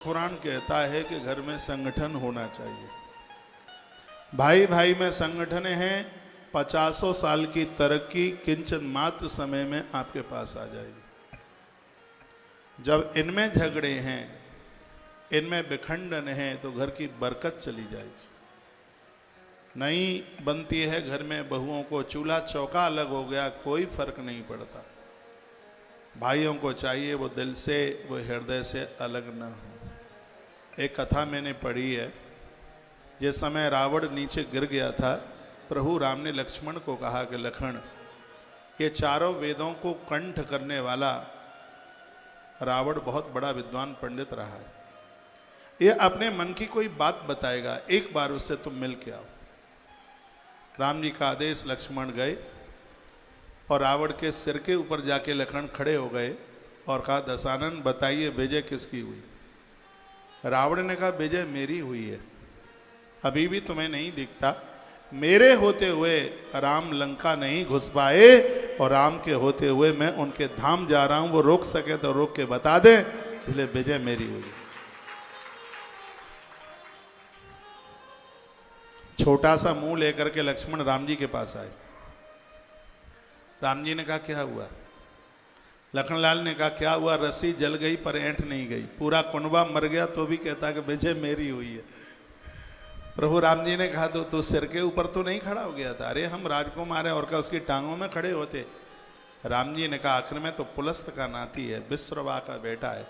पुराण कहता है कि घर में संगठन होना चाहिए। भाई भाई में संगठन है, 50 साल की तरक्की किंचन मात्र समय में आपके पास आ जाएगी। जब इनमें झगड़े हैं, इनमें विखंडन है, तो घर की बरकत चली जाएगी। नहीं बनती है घर में बहुओं को, चूल्हा चौका अलग हो गया, कोई फर्क नहीं पड़ता। भाइयों को चाहिए वो दिल से, वो हृदय से अलग ना हो। एक कथा मैंने पढ़ी है, जिस समय रावण नीचे गिर गया था, प्रभु राम ने लक्ष्मण को कहा कि लखन, ये चारों वेदों को कंठ करने वाला रावण बहुत बड़ा विद्वान पंडित रहा है। ये अपने मन की कोई बात बताएगा, एक बार उससे तुम मिल के आओ। राम जी का आदेश, लक्ष्मण गए और रावण के सिर के ऊपर जाके लखन खड़े हो गए और कहा, दशानन बताइए विजय किसकी हुई। रावण ने कहा, विजय मेरी हुई है, अभी भी तुम्हें नहीं दिखता। मेरे होते हुए राम लंका नहीं घुस पाए, और राम के होते हुए मैं उनके धाम जा रहा हूं, वो रोक सके तो रोक के बता दे, इसलिए विजय मेरी हुई। छोटा सा मुंह लेकर के लक्ष्मण राम जी के पास आए। राम जी ने कहा, क्या हुआ? लखनलाल ने कहा, क्या हुआ? रस्सी जल गई पर ऐंठ नहीं गई। पूरा कुनबा मर गया तो भी कहता कि विजय मेरी हुई है। प्रभु राम जी ने कहा, तो तू सिर के ऊपर तो नहीं खड़ा हो गया था? अरे हम राजकुमार हैं, और क्या उसकी टांगों में खड़े होते? राम जी ने कहा, आखिर में तो पुलस्त का नाती है, विश्रवा का बेटा है,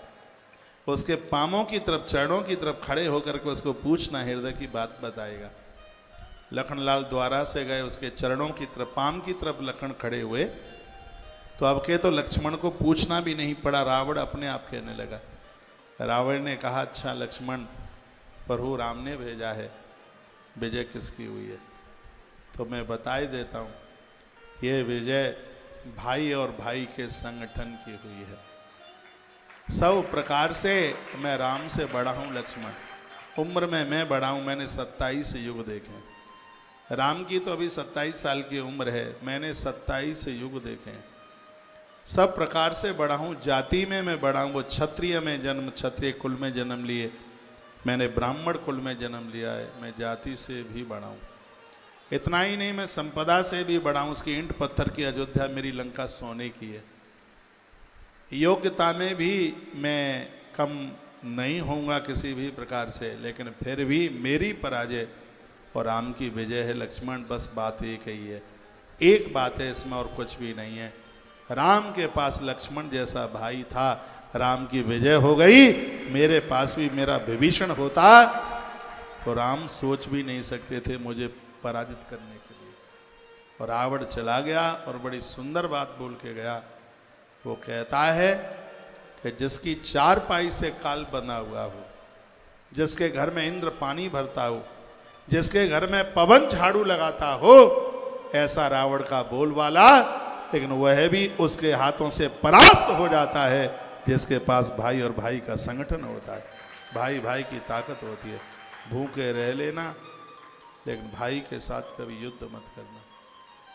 उसके पामों की तरफ, चरणों की तरफ खड़े होकर के उसको पूछना, हृदय की बात बताएगा। लखनलाल द्वारा से गए, उसके चरणों की तरफ, पाम की तरफ लखन खड़े हुए, तो अब के तो लक्ष्मण को पूछना भी नहीं पड़ा, रावण अपने आप कहने लगा। रावण ने कहा, अच्छा लक्ष्मण, प्रभु राम ने भेजा है, विजय किसकी हुई है? तो मैं बता ही देता हूँ, ये विजय भाई और भाई के संगठन की हुई है। सब प्रकार से मैं राम से बड़ा हूँ लक्ष्मण, उम्र में मैं बड़ा हूँ, मैंने 27 युग देखे। राम की तो अभी 27 साल की उम्र है, मैंने 27 युग देखे हैं। सब प्रकार से बड़ा हूँ, जाति में मैं बड़ा हूँ, वो क्षत्रिय में जन्म, क्षत्रिय कुल में जन्म लिए, मैंने ब्राह्मण कुल में जन्म लिया है, मैं जाति से भी बड़ा हूँ। इतना ही नहीं, मैं संपदा से भी बड़ा हूँ, उसकी ईंट पत्थर की अयोध्या, मेरी लंका सोने की है। योग्यता में भी मैं कम नहीं होऊंगा किसी भी प्रकार से, लेकिन फिर भी मेरी पराजय और राम की विजय है। लक्ष्मण, बस बात एक ही है, एक बात है इसमें, और कुछ भी नहीं है। राम के पास लक्ष्मण जैसा भाई था, राम की विजय हो गई। मेरे पास भी मेरा विभीषण होता तो राम सोच भी नहीं सकते थे मुझे पराजित करने के लिए। और रावण चला गया और बड़ी सुंदर बात बोल के गया। वो कहता है कि जिसकी चारपाई से काल बना हुआ हो, जिसके घर में इंद्र पानी भरता हो, जिसके घर में पवन झाड़ू लगाता हो, ऐसा रावण का बोलबाला, लेकिन वह भी उसके हाथों से परास्त हो जाता है जिसके पास भाई और भाई का संगठन होता है। भाई भाई की ताकत होती है। भूखे रह लेना, लेकिन भाई के साथ कभी युद्ध मत करना,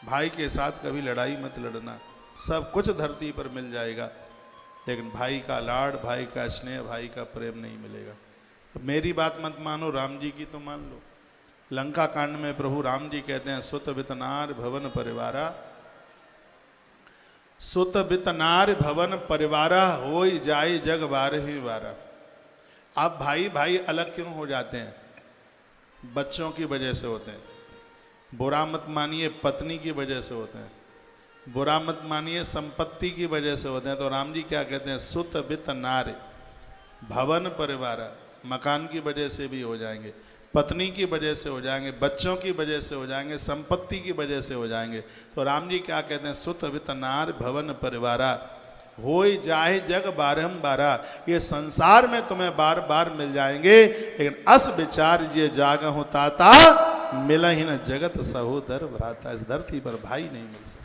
भाई के साथ कभी लड़ाई मत लड़ना। सब कुछ धरती पर मिल जाएगा, लेकिन भाई का लाड़, भाई का स्नेह, भाई का प्रेम नहीं मिलेगा। तो मेरी बात मत मानो, राम जी की तो मान लो। लंका कांड में प्रभु राम जी कहते हैं, सुत बितनार भवन परिवारा, सुत बितनार भवन परिवारा, होई जाए जग बारही बारा। आप भाई भाई अलग क्यों हो जाते हैं? बच्चों की वजह से होते हैं। बुरा मत मानिए, पत्नी की वजह से होते हैं। बुरा मत मानिए, संपत्ति की वजह से होते हैं। तो राम जी क्या कहते हैं? सुत बितनार भवन परिवारा, मकान की वजह से भी हो जाएंगे, पत्नी की वजह से हो जाएंगे, बच्चों की वजह से हो जाएंगे, संपत्ति की वजह से हो जाएंगे। तो राम जी क्या कहते हैं? सुत वितनार भवन परिवारा, होई जाए जग बारहंबारा। ये संसार में तुम्हें बार बार मिल जाएंगे, लेकिन अस विचार ये जागहु ताता, मिलहि न जगत सहोदर भ्राता। इस धरती पर भाई नहीं मिल सकता।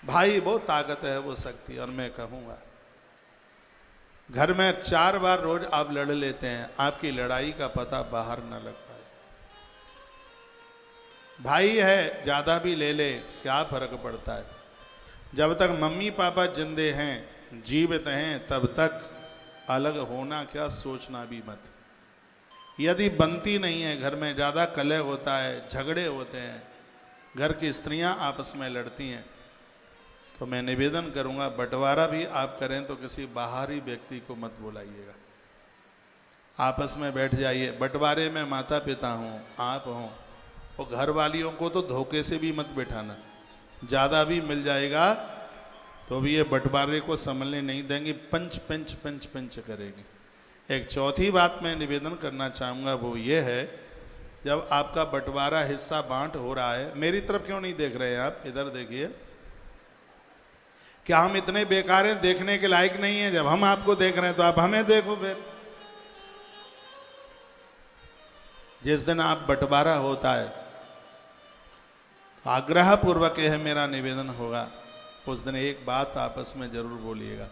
भाई वो ताकत है, वो शक्ति। और मैं कहूँगा, घर में 4 बार रोज आप लड़ लेते हैं, आपकी लड़ाई का पता बाहर न लग पाए। भाई है, ज्यादा भी ले ले, क्या फर्क पड़ता है? जब तक मम्मी पापा जिंदे हैं, जीवित हैं, तब तक अलग होना क्या, सोचना भी मत। यदि बनती नहीं है, घर में ज़्यादा कलह होता है, झगड़े होते हैं, घर की स्त्रियां आपस में लड़ती हैं, तो मैं निवेदन करूंगा बंटवारा भी आप करें तो किसी बाहरी व्यक्ति को मत बुलाइएगा, आपस में बैठ जाइए। बंटवारे में माता पिता हों, आप हों, और घर वालियों को तो धोखे से भी मत बैठाना। ज़्यादा भी मिल जाएगा तो भी ये बंटवारे को संभलने नहीं देंगे, पंच पंच पंच पंच करेंगे। एक चौथी बात मैं निवेदन करना चाहूँगा, वो ये है, जब आपका बंटवारा हिस्सा बांट हो रहा है, मेरी तरफ क्यों नहीं देख रहे हैं आप, इधर देखिए। क्या हम इतने बेकार हैं, देखने के लायक नहीं है? जब हम आपको देख रहे हैं तो आप हमें देखो। फिर जिस दिन आप बंटवारा होता है, आग्रह पूर्वक यह मेरा निवेदन होगा, उस दिन एक बात आपस में जरूर बोलिएगा।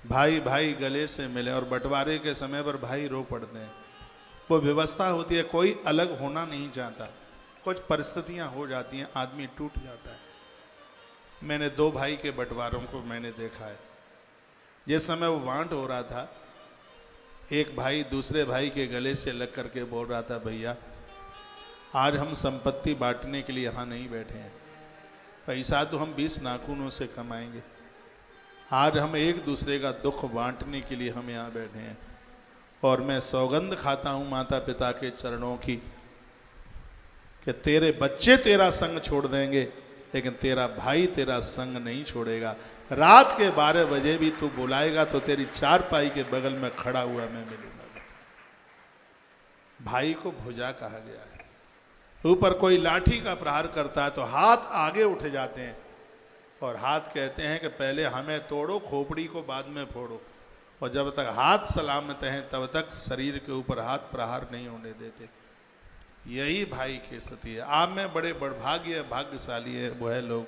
भाई भाई गले से मिले, और बंटवारे के समय पर भाई रो पड़ते हैं, वो व्यवस्था होती है, कोई अलग होना नहीं चाहता, कुछ परिस्थितियां हो जाती हैं, आदमी टूट जाता है। मैंने 2 भाई के बंटवारों को मैंने देखा है। जिस समय वो बांट हो रहा था, एक भाई दूसरे भाई के गले से लग करके बोल रहा था, भैया आज हम संपत्ति बांटने के लिए यहाँ नहीं बैठे हैं, पैसा तो हम 20 नाखूनों से कमाएंगे, आज हम एक दूसरे का दुख बांटने के लिए हम यहाँ बैठे हैं। और मैं सौगंध खाता हूँ माता पिता के चरणों की कि तेरे बच्चे तेरा संग छोड़ देंगे, लेकिन तेरा भाई तेरा संग नहीं छोड़ेगा। रात के 12 बजे भी तू बुलाएगा तो तेरी चारपाई के बगल में खड़ा हुआ मैं मिलूंगा। भाई को भुजा कहा गया है। ऊपर कोई लाठी का प्रहार करता है तो हाथ आगे उठ जाते हैं, और हाथ कहते हैं कि पहले हमें तोड़ो, खोपड़ी को बाद में फोड़ो, और जब तक हाथ सलामत हैं तब तक शरीर के ऊपर हाथ प्रहार नहीं होने देते। यही भाई की स्थिति है। आप में बड़े बड़भाग्य भाग्यशाली है वो है लोग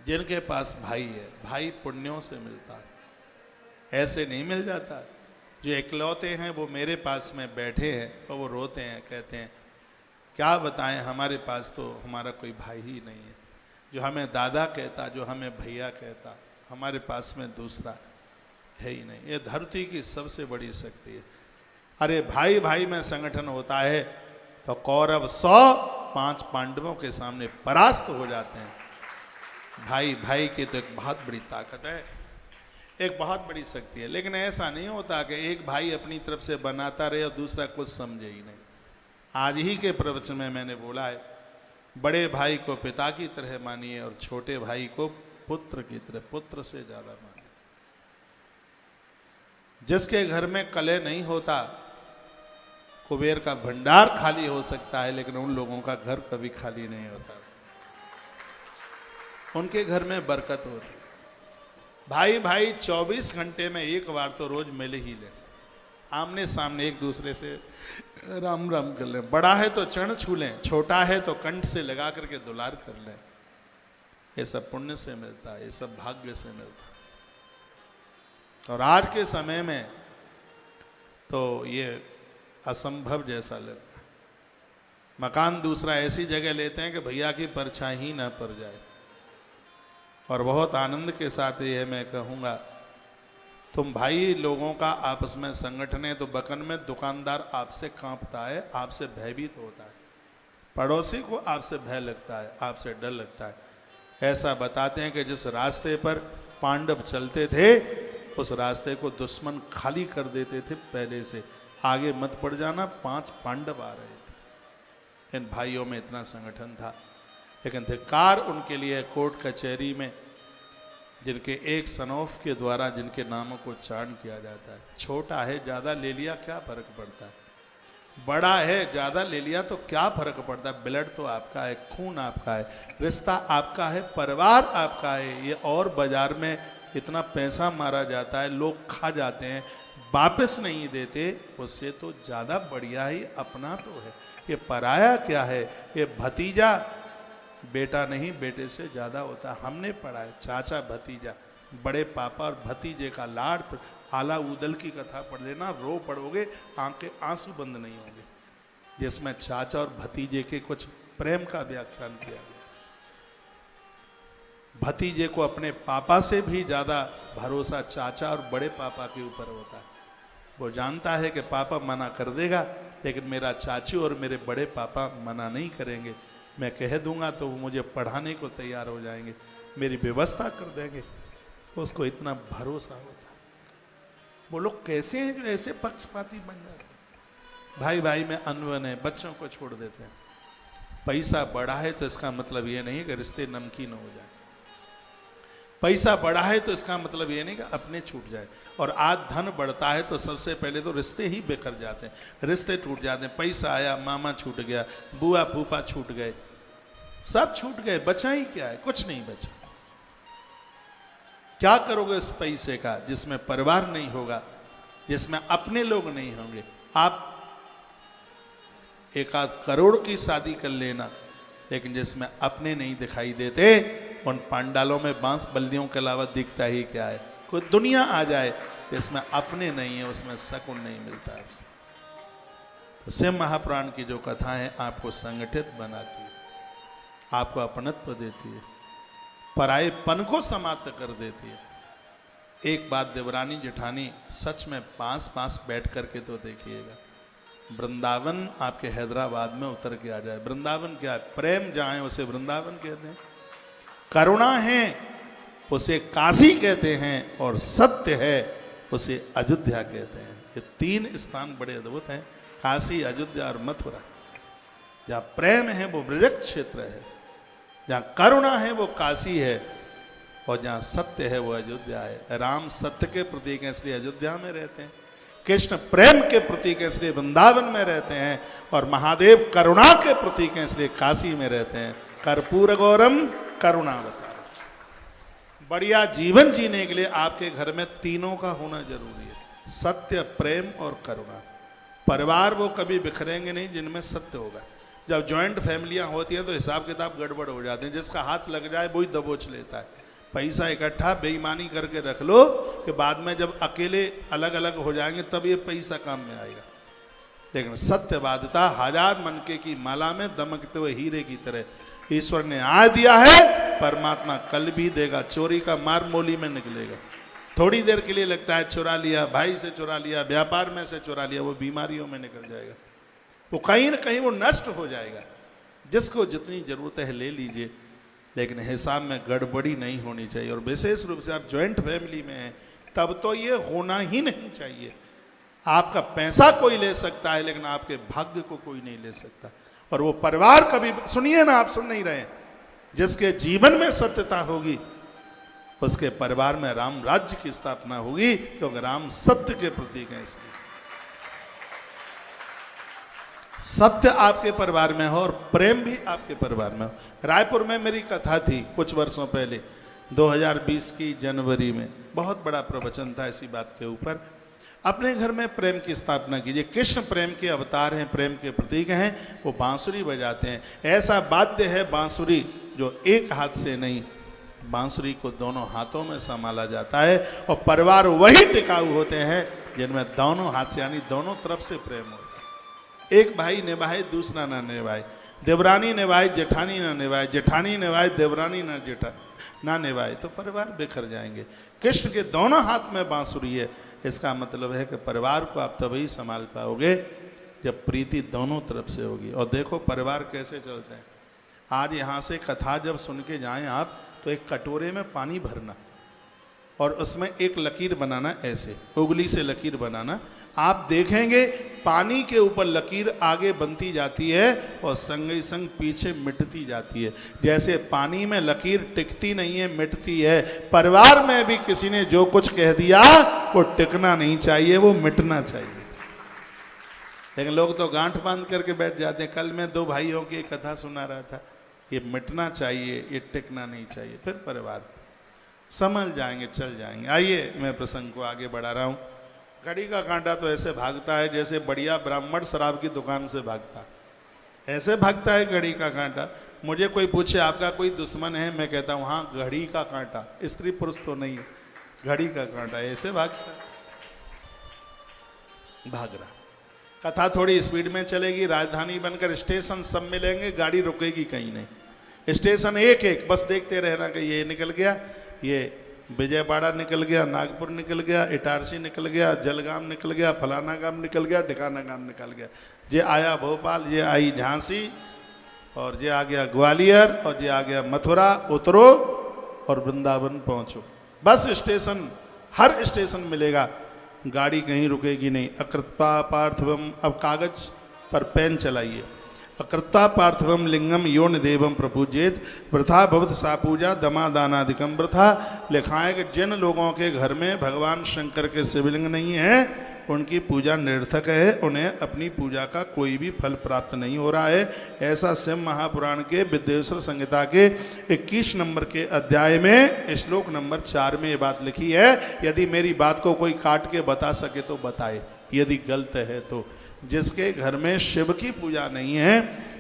जिनके पास भाई है। भाई पुण्यों से मिलता है, ऐसे नहीं मिल जाता। जो इकलौते हैं वो मेरे पास में बैठे हैं और वो रोते हैं, कहते हैं क्या बताएं, हमारे पास तो हमारा कोई भाई ही नहीं है, जो हमें दादा कहता, जो हमें भैया कहता, हमारे पास में दूसरा है ही नहीं। ये धरती की सबसे बड़ी शक्ति है। अरे भाई भाई में संगठन होता है तो कौरव 100 5 पांडवों के सामने परास्त हो जाते हैं। भाई भाई की तो एक बहुत बड़ी ताकत है, एक बहुत बड़ी शक्ति है। लेकिन ऐसा नहीं होता कि एक भाई अपनी तरफ से बनाता रहे और दूसरा कुछ समझे ही नहीं। आज ही के प्रवचन में मैंने बोला है, बड़े भाई को पिता की तरह मानिए और छोटे भाई को पुत्र की तरह, पुत्र से ज्यादा मानिए। जिसके घर में कलह नहीं होता, कुबेर का भंडार खाली हो सकता है, लेकिन उन लोगों का घर कभी खाली नहीं होता। उनके घर में बरकत होती। भाई भाई 24 घंटे में एक बार तो रोज मिल ही ले, आमने सामने एक दूसरे से राम राम कर लें। बड़ा है तो चरण छू लें, छोटा है तो कंठ से लगा करके दुलार कर लें। ये सब पुण्य से मिलता है, ये सब भाग्य से मिलता है। और आज के समय में तो ये असंभव जैसा लगता है। मकान दूसरा ऐसी जगह लेते हैं कि भैया की परछाई ही ना पड़ जाए। और बहुत आनंद के साथ ये मैं कहूँगा, तुम भाई लोगों का आपस में संगठन है तो बकन में दुकानदार आपसे कांपता है, आपसे भयभीत होता है, पड़ोसी को आपसे भय लगता है, आपसे डर लगता है। ऐसा बताते हैं कि जिस रास्ते पर पांडव चलते थे उस रास्ते को दुश्मन खाली कर देते थे पहले से, आगे मत पड़ जाना, 5 पांडव आ रहे थे। इन भाइयों में इतना संगठन था। लेकिन धिक्कार उनके लिए कोर्ट कचहरी में जिनके एक सनौफ के द्वारा जिनके नामों को उच्चारण किया जाता है। छोटा है ज़्यादा ले लिया क्या फर्क पड़ता है, बड़ा है ज़्यादा ले लिया तो क्या फर्क पड़ता है। ब्लड तो आपका है, खून आपका है, रिश्ता आपका है, परिवार आपका है। ये और बाजार में इतना पैसा मारा जाता है, लोग खा जाते हैं, वापस नहीं देते, उससे तो ज़्यादा बढ़िया ही अपना तो है। ये पराया क्या है, ये भतीजा बेटा नहीं, बेटे से ज़्यादा होता। हमने पढ़ा है चाचा भतीजा, बड़े पापा और भतीजे का लाड़। आला उदल की कथा पढ़ लेना, रो पड़ोगे, आंखें आंसू बंद नहीं होंगे, जिसमें चाचा और भतीजे के कुछ प्रेम का व्याख्यान किया गया। भतीजे को अपने पापा से भी ज़्यादा भरोसा चाचा और बड़े पापा के ऊपर होता है। वो जानता है कि पापा मना कर देगा, लेकिन मेरा चाचू और मेरे बड़े पापा मना नहीं करेंगे। मैं कह दूंगा तो वो मुझे पढ़ाने को तैयार हो जाएंगे, मेरी व्यवस्था कर देंगे। उसको इतना भरोसा होता है। वो लोग कैसे हैं जो ऐसे पक्षपाती बन जाते हैं? भाई भाई में अनबन है, बच्चों को छोड़ देते हैं। पैसा बढ़ा है तो इसका मतलब ये नहीं कि रिश्ते नमकीन हो जाए। पैसा बढ़ा है तो इसका मतलब ये नहीं कि अपने छूट जाए। और आज धन बढ़ता है तो सबसे पहले तो रिश्ते ही बेकर जाते हैं, रिश्ते टूट जाते हैं। पैसा आया, मामा छूट गया, बुआ फूफा छूट गए, सब छूट गए, बचा ही क्या है? कुछ नहीं बचा। क्या करोगे इस पैसे का जिसमें परिवार नहीं होगा, जिसमें अपने लोग नहीं होंगे? आप एक आध करोड़ की शादी कर लेना, लेकिन जिसमें अपने नहीं दिखाई देते, उन पंडालों में बांस बल्लियों के अलावा दिखता ही क्या है? कोई दुनिया आ जाए जिसमें अपने नहीं है, उसमें सकून नहीं मिलता है। तो शिव महापुराण की जो कथाएं आपको संगठित बनाती है, आपको अपनत्व देती है, परायेपन को समाप्त कर देती है। एक बात देवरानी जेठानी सच में पास पास बैठ करके तो देखिएगा। वृंदावन आपके हैदराबाद में उतर के आ जाए। वृंदावन क्या है? प्रेम जहाँ है उसे वृंदावन कहते हैं, करुणा है उसे काशी कहते हैं, और सत्य है उसे अयोध्या कहते हैं। ये तीन स्थान बड़े अद्भुत हैं, काशी, अयोध्या और मथुरा। जहाँ प्रेम है वो ब्रज क्षेत्र है, जहाँ करुणा है वो काशी है, और जहाँ सत्य है वो अयोध्या है। राम सत्य के प्रतीक हैं इसलिए अयोध्या में रहते हैं, कृष्ण प्रेम के प्रतीक हैं इसलिए वृंदावन में रहते हैं, और महादेव करुणा के प्रतीक हैं इसलिए काशी में रहते हैं। कर्पूर गौरम करुणावतार। बढ़िया जीवन जीने के लिए आपके घर में तीनों का होना जरूरी है, सत्य, प्रेम और करुणा। परिवार वो कभी बिखरेंगे नहीं जिनमें सत्य होगा। जब जॉइंट फैमिलियां होती हैं तो हिसाब किताब गड़बड़ हो जाते हैं, जिसका हाथ लग जाए वही दबोच लेता है। पैसा इकट्ठा बेईमानी करके रख लो कि बाद में जब अकेले अलग अलग हो जाएंगे तब ये पैसा काम में आएगा। लेकिन सत्यवादिता हजार मनके की माला में दमकते हुए हीरे की तरह ईश्वर ने आज दिया है, परमात्मा कल भी देगा। चोरी का मार मोली में निकलेगा। थोड़ी देर के लिए लगता है चुरा लिया, भाई से चुरा लिया, व्यापार में से चुरा लिया, वो बीमारियों में निकल जाएगा, वो कहीं ना कहीं वो नष्ट हो जाएगा। जिसको जितनी जरूरत है ले लीजिए, लेकिन हिसाब में गड़बड़ी नहीं होनी चाहिए। और विशेष रूप से आप जॉइंट फैमिली में हैं तब तो ये होना ही नहीं चाहिए। आपका पैसा कोई ले सकता है, लेकिन आपके भाग्य को कोई नहीं ले सकता। और वो परिवार कभी, सुनिए ना, आप सुन नहीं रहे, जिसके जीवन में सत्यता होगी उसके परिवार में राम राज्य की स्थापना होगी, क्योंकि राम सत्य के प्रतीक हैं। इसलिए सत्य आपके परिवार में हो और प्रेम भी आपके परिवार में हो। रायपुर में मेरी कथा थी कुछ वर्षों पहले, 2020 की जनवरी में। बहुत बड़ा प्रवचन था इसी बात के ऊपर। अपने घर में प्रेम की स्थापना कीजिए। कृष्ण प्रेम के अवतार हैं, प्रेम के प्रतीक हैं। वो बांसुरी बजाते हैं। ऐसा वाद्य है बांसुरी जो एक हाथ से नहीं, बांसुरी को दोनों हाथों में संभाला जाता है। और परिवार वही टिकाऊ होते हैं जिनमें दोनों हाथ से, यानी दोनों तरफ से प्रेम होता है। एक भाई निभाए दूसरा ना निभाए, देवरानी निभाए जेठानी ना निभाए, जेठानी निभाए देवरानी ना निभाए, तो परिवार बिखर जाएंगे। कृष्ण के दोनों हाथ में बांसुरी है। इसका मतलब है कि परिवार को आप तभी संभाल पाओगे जब प्रीति दोनों तरफ से होगी। और देखो परिवार कैसे चलते हैं। आज यहाँ से कथा जब सुन के जाएं आप, तो एक कटोरे में पानी भरना और उसमें एक लकीर बनाना, ऐसे उंगली से लकीर बनाना। आप देखेंगे पानी के ऊपर लकीर आगे बनती जाती है और संग ही संग पीछे मिटती जाती है। जैसे पानी में लकीर टिकती नहीं है, मिटती है, परिवार में भी किसी ने जो कुछ कह दिया वो टिकना नहीं चाहिए, वो मिटना चाहिए। लेकिन लोग तो गांठ बांध करके बैठ जाते हैं। कल मैं 2 भाइयों की कथा सुना रहा था, ये मिटना चाहिए, ये टिकना नहीं चाहिए। फिर परिवार संभल जाएंगे, चल जाएंगे। आइए मैं प्रसंग को आगे बढ़ा रहा हूँ। घड़ी का कांटा तो ऐसे भागता है जैसे बढ़िया ब्राह्मण शराब की दुकान से भागता, ऐसे भागता है घड़ी का कांटा। मुझे कोई पूछे आपका कोई दुश्मन है, मैं कहता हूँ हाँ, घड़ी का कांटा, स्त्री पुरुष तो नहीं है, घड़ी का कांटा ऐसे भागता है। भाग रहा। कथा थोड़ी स्पीड में चलेगी, राजधानी बनकर स्टेशन सब मिलेंगे, गाड़ी रुकेगी कहीं नहीं। स्टेशन एक एक बस देखते रहना कि ये निकल गया, ये विजयवाड़ा निकल गया, नागपुर निकल गया, इटारसी निकल गया, जलगाम निकल गया, फलाना गांव निकल गया, ढिकाना गांव निकल गया। ये आया भोपाल, ये आई झांसी, और ये आ गया ग्वालियर, और ये आ गया मथुरा। उतरो और वृंदावन पहुंचो। बस स्टेशन, हर स्टेशन मिलेगा, गाड़ी कहीं रुकेगी नहीं। अकृत्वा पार्थिवम, अब कागज पर पेन चलाइए। अकृत्वा पार्थिवम लिंगम योन देवम प्रपूजेत वृथा भवत सा पूजा दमादानादिकम वृथा। लिखा है कि जिन लोगों के घर में भगवान शंकर के शिवलिंग नहीं है उनकी पूजा निरर्थक है, उन्हें अपनी पूजा का कोई भी फल प्राप्त नहीं हो रहा है। ऐसा शिव महापुराण के विद्वेश्वर संहिता के 21 नंबर के अध्याय में श्लोक नंबर 4 में ये बात लिखी है। यदि मेरी बात को कोई काट के बता सके तो बताए, यदि गलत है तो। जिसके घर में शिव की पूजा नहीं है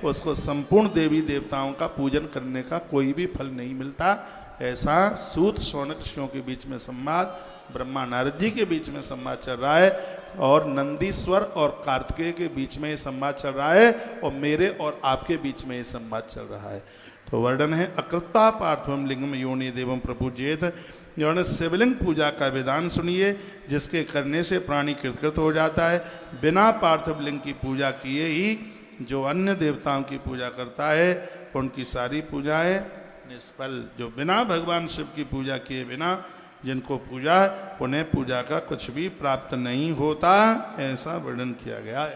उसको संपूर्ण देवी देवताओं का पूजन करने का कोई भी फल नहीं मिलता। ऐसा सूत शौनक ऋषियों के बीच में संवाद, ब्रह्मा नारद जी के बीच में संवाद चल रहा है, और नंदीश्वर और कार्तिकेय के बीच में ये संवाद चल रहा है, और मेरे और आपके बीच में ये संवाद चल रहा है। तो वर्णन है अकृत्वा पार्थिवम लिंगम योनि देवम प्रपूजेत। जो शिवलिंग पूजा का विधान सुनिए, जिसके करने से प्राणी कृतकृत हो जाता है। बिना पार्थिव लिंग की पूजा किए ही जो अन्य देवताओं की पूजा करता है उनकी सारी पूजाएं निष्फल। जो बिना भगवान शिव की पूजा किए बिना जिनको पूजा, उन्हें पूजा का कुछ भी प्राप्त नहीं होता, ऐसा वर्णन किया गया है।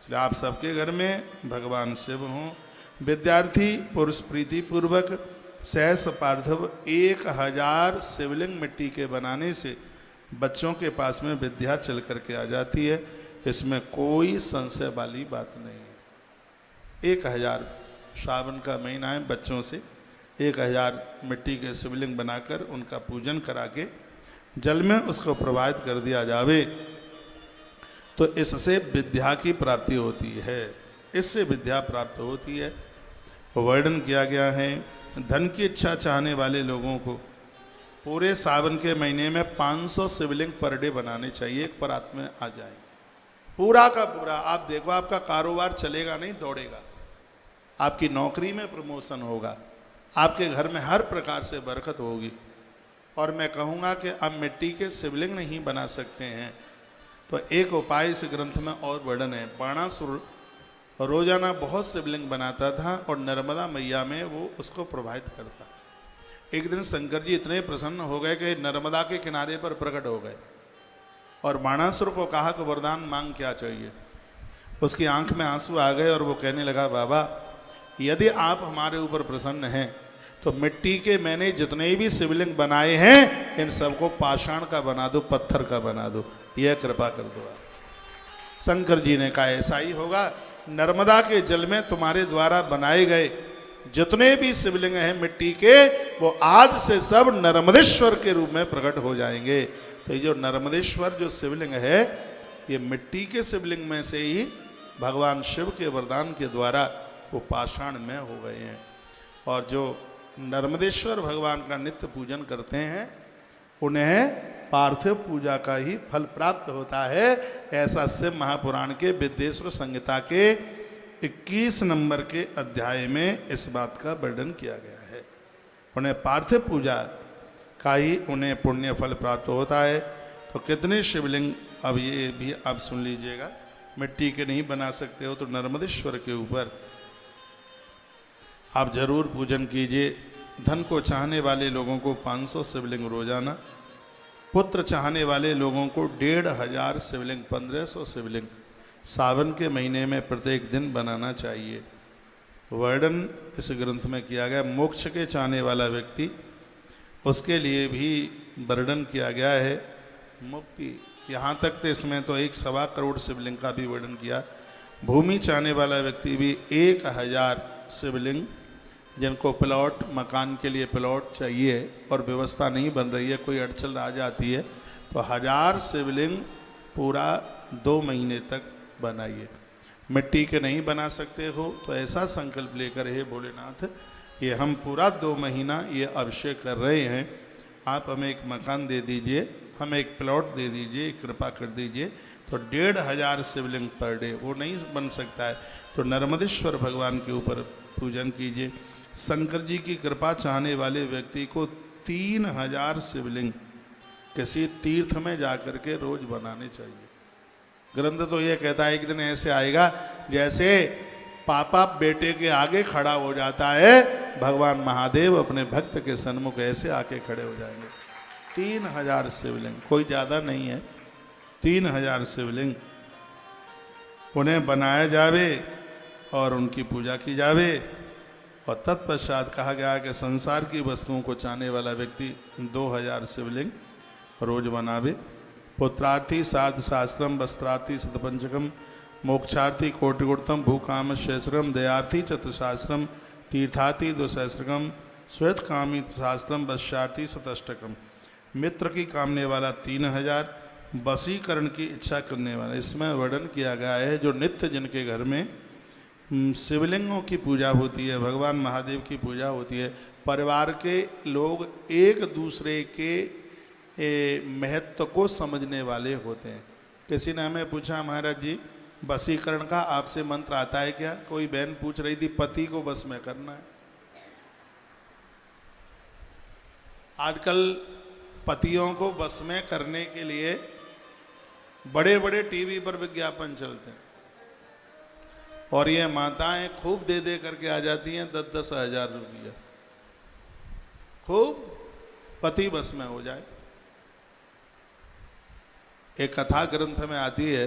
इसलिए आप सबके घर में भगवान शिव हों। विद्यार्थी पुरुष प्रीति पूर्वक सहस पार्थिव 1000 शिवलिंग मिट्टी के बनाने से बच्चों के पास में विद्या चल करके आ जाती है, इसमें कोई संशय वाली बात नहीं है। 1000 श्रावण का महीना है, बच्चों से 1000 मिट्टी के शिवलिंग बनाकर उनका पूजन करा के जल में उसको प्रवाहित कर दिया जावे तो इससे विद्या की प्राप्ति होती है, इससे विद्या प्राप्त होती है। वर्णन किया गया है धन की इच्छा चाहने वाले लोगों को पूरे सावन के महीने में 500 शिवलिंग पर डे बनाने चाहिए, एक परात में आ जाए पूरा का पूरा। आप देखो आपका कारोबार चलेगा नहीं, दौड़ेगा, आपकी नौकरी में प्रमोशन होगा, आपके घर में हर प्रकार से बरकत होगी। और मैं कहूँगा कि अब मिट्टी के शिवलिंग नहीं बना सकते हैं तो एक उपाय इस ग्रंथ में और वर्णन है। बाणासुर रोजाना बहुत शिवलिंग बनाता था और नर्मदा मैया में वो उसको प्रवाहित करता। एक दिन शंकर जी इतने प्रसन्न हो गए कि नर्मदा के किनारे पर प्रकट हो गए और बाणासुर को कहा कि वरदान मांग क्या चाहिए। उसकी आंख में आंसू आ गए और वो कहने लगा, बाबा यदि आप हमारे ऊपर प्रसन्न हैं तो मिट्टी के मैंने जितने भी शिवलिंग बनाए हैं इन सबको पाषाण का बना दो, पत्थर का बना दो, यह कृपा कर दो। शंकर जी ने कहा ऐसा ही होगा, नर्मदा के जल में तुम्हारे द्वारा बनाए गए जितने भी शिवलिंग हैं मिट्टी के वो आज से सब नर्मदेश्वर के रूप में प्रकट हो जाएंगे। तो ये जो नर्मदेश्वर जो शिवलिंग है ये मिट्टी के शिवलिंग में से ही भगवान शिव के वरदान के द्वारा वो पाषाण में हो गए हैं। और जो नर्मदेश्वर भगवान का नित्य पूजन करते हैं उन्हें पार्थिव पूजा का ही फल प्राप्त होता है। ऐसा शिव महापुराण के विद्वेश्वर संहिता के 21 नंबर के अध्याय में इस बात का वर्णन किया गया है। उन्हें पार्थिव पूजा का ही उन्हें पुण्य फल प्राप्त होता है। तो कितने शिवलिंग, अब ये भी आप सुन लीजिएगा, मिट्टी के नहीं बना सकते हो तो नर्मदेश्वर के ऊपर आप जरूर पूजन कीजिए। धन को चाहने वाले लोगों को 500 शिवलिंग रोजाना, पुत्र चाहने वाले लोगों को 1500 शिवलिंग, 1500 शिवलिंग सावन के महीने में प्रत्येक दिन बनाना चाहिए। वर्णन इस ग्रंथ में किया गया। मोक्ष के चाहने वाला व्यक्ति, उसके लिए भी वर्णन किया गया है मुक्ति। यहाँ तक तो इसमें तो 1.25 करोड़ शिवलिंग का भी वर्णन किया। भूमि चाहने वाला व्यक्ति भी 1000 शिवलिंग, जिनको प्लॉट, मकान के लिए प्लॉट चाहिए और व्यवस्था नहीं बन रही है, कोई अड़चन आ जाती है, तो 1000 शिवलिंग पूरा 2 महीने तक बनाइए। मिट्टी के नहीं बना सकते हो तो ऐसा संकल्प लेकर, हे भोलेनाथ ये हम पूरा 2 महीना ये अभिषेक कर रहे हैं, आप हमें एक मकान दे दीजिए, हमें एक प्लॉट दे दीजिए, कृपा कर दीजिए। तो 1500 शिवलिंग पर डे वो नहीं बन सकता है तो नर्मदेश्वर भगवान के ऊपर पूजन कीजिए। शंकर जी की कृपा चाहने वाले व्यक्ति को 3000 शिवलिंग किसी तीर्थ में जाकर के रोज बनाने चाहिए। ग्रंथ तो यह कहता है एक दिन ऐसे आएगा जैसे पापा बेटे के आगे खड़ा हो जाता है, भगवान महादेव अपने भक्त के सन्मुख ऐसे आके खड़े हो जाएंगे। 3000 शिवलिंग, कोई ज़्यादा नहीं है, 3000 शिवलिंग उन्हें बनाया जावे और उनकी पूजा की जावे। और तत्पश्चात कहा गया कि संसार की वस्तुओं को चाहने वाला व्यक्ति 2000 शिवलिंग रोज बनावे। पुत्रार्थी सार्ध शास्त्रम, वस्त्रार्थी शतपंचकम, मोक्षार्थी कोटिगुणतम, भूकाम शेषरम, दयार्थी चतुशास्त्रम, तीर्थार्थी द्विसहस्रकम, श्वेत कामी शास्त्रम, वश्यार्थी शतष्टकम। मित्र की कामने वाला 3000, वशीकरण की इच्छा करने वाला। इसमें वर्णन किया गया है जो नित्य जिनके घर में शिवलिंगों की पूजा होती है, भगवान महादेव की पूजा होती है, परिवार के लोग एक दूसरे के महत्व को समझने वाले होते हैं। किसी ने हमें पूछा महाराज जी वशीकरण का आपसे मंत्र आता है क्या? कोई बहन पूछ रही थी, पति को बस में करना है। आजकल पतियों को बस में करने के लिए बड़े बड़े टीवी पर विज्ञापन चलते हैं और ये माताएं खूब दे दे करके आ जाती हैं 10-10 हजार रुपया, खूब पति बस में हो जाए। एक कथा ग्रंथ में आती है,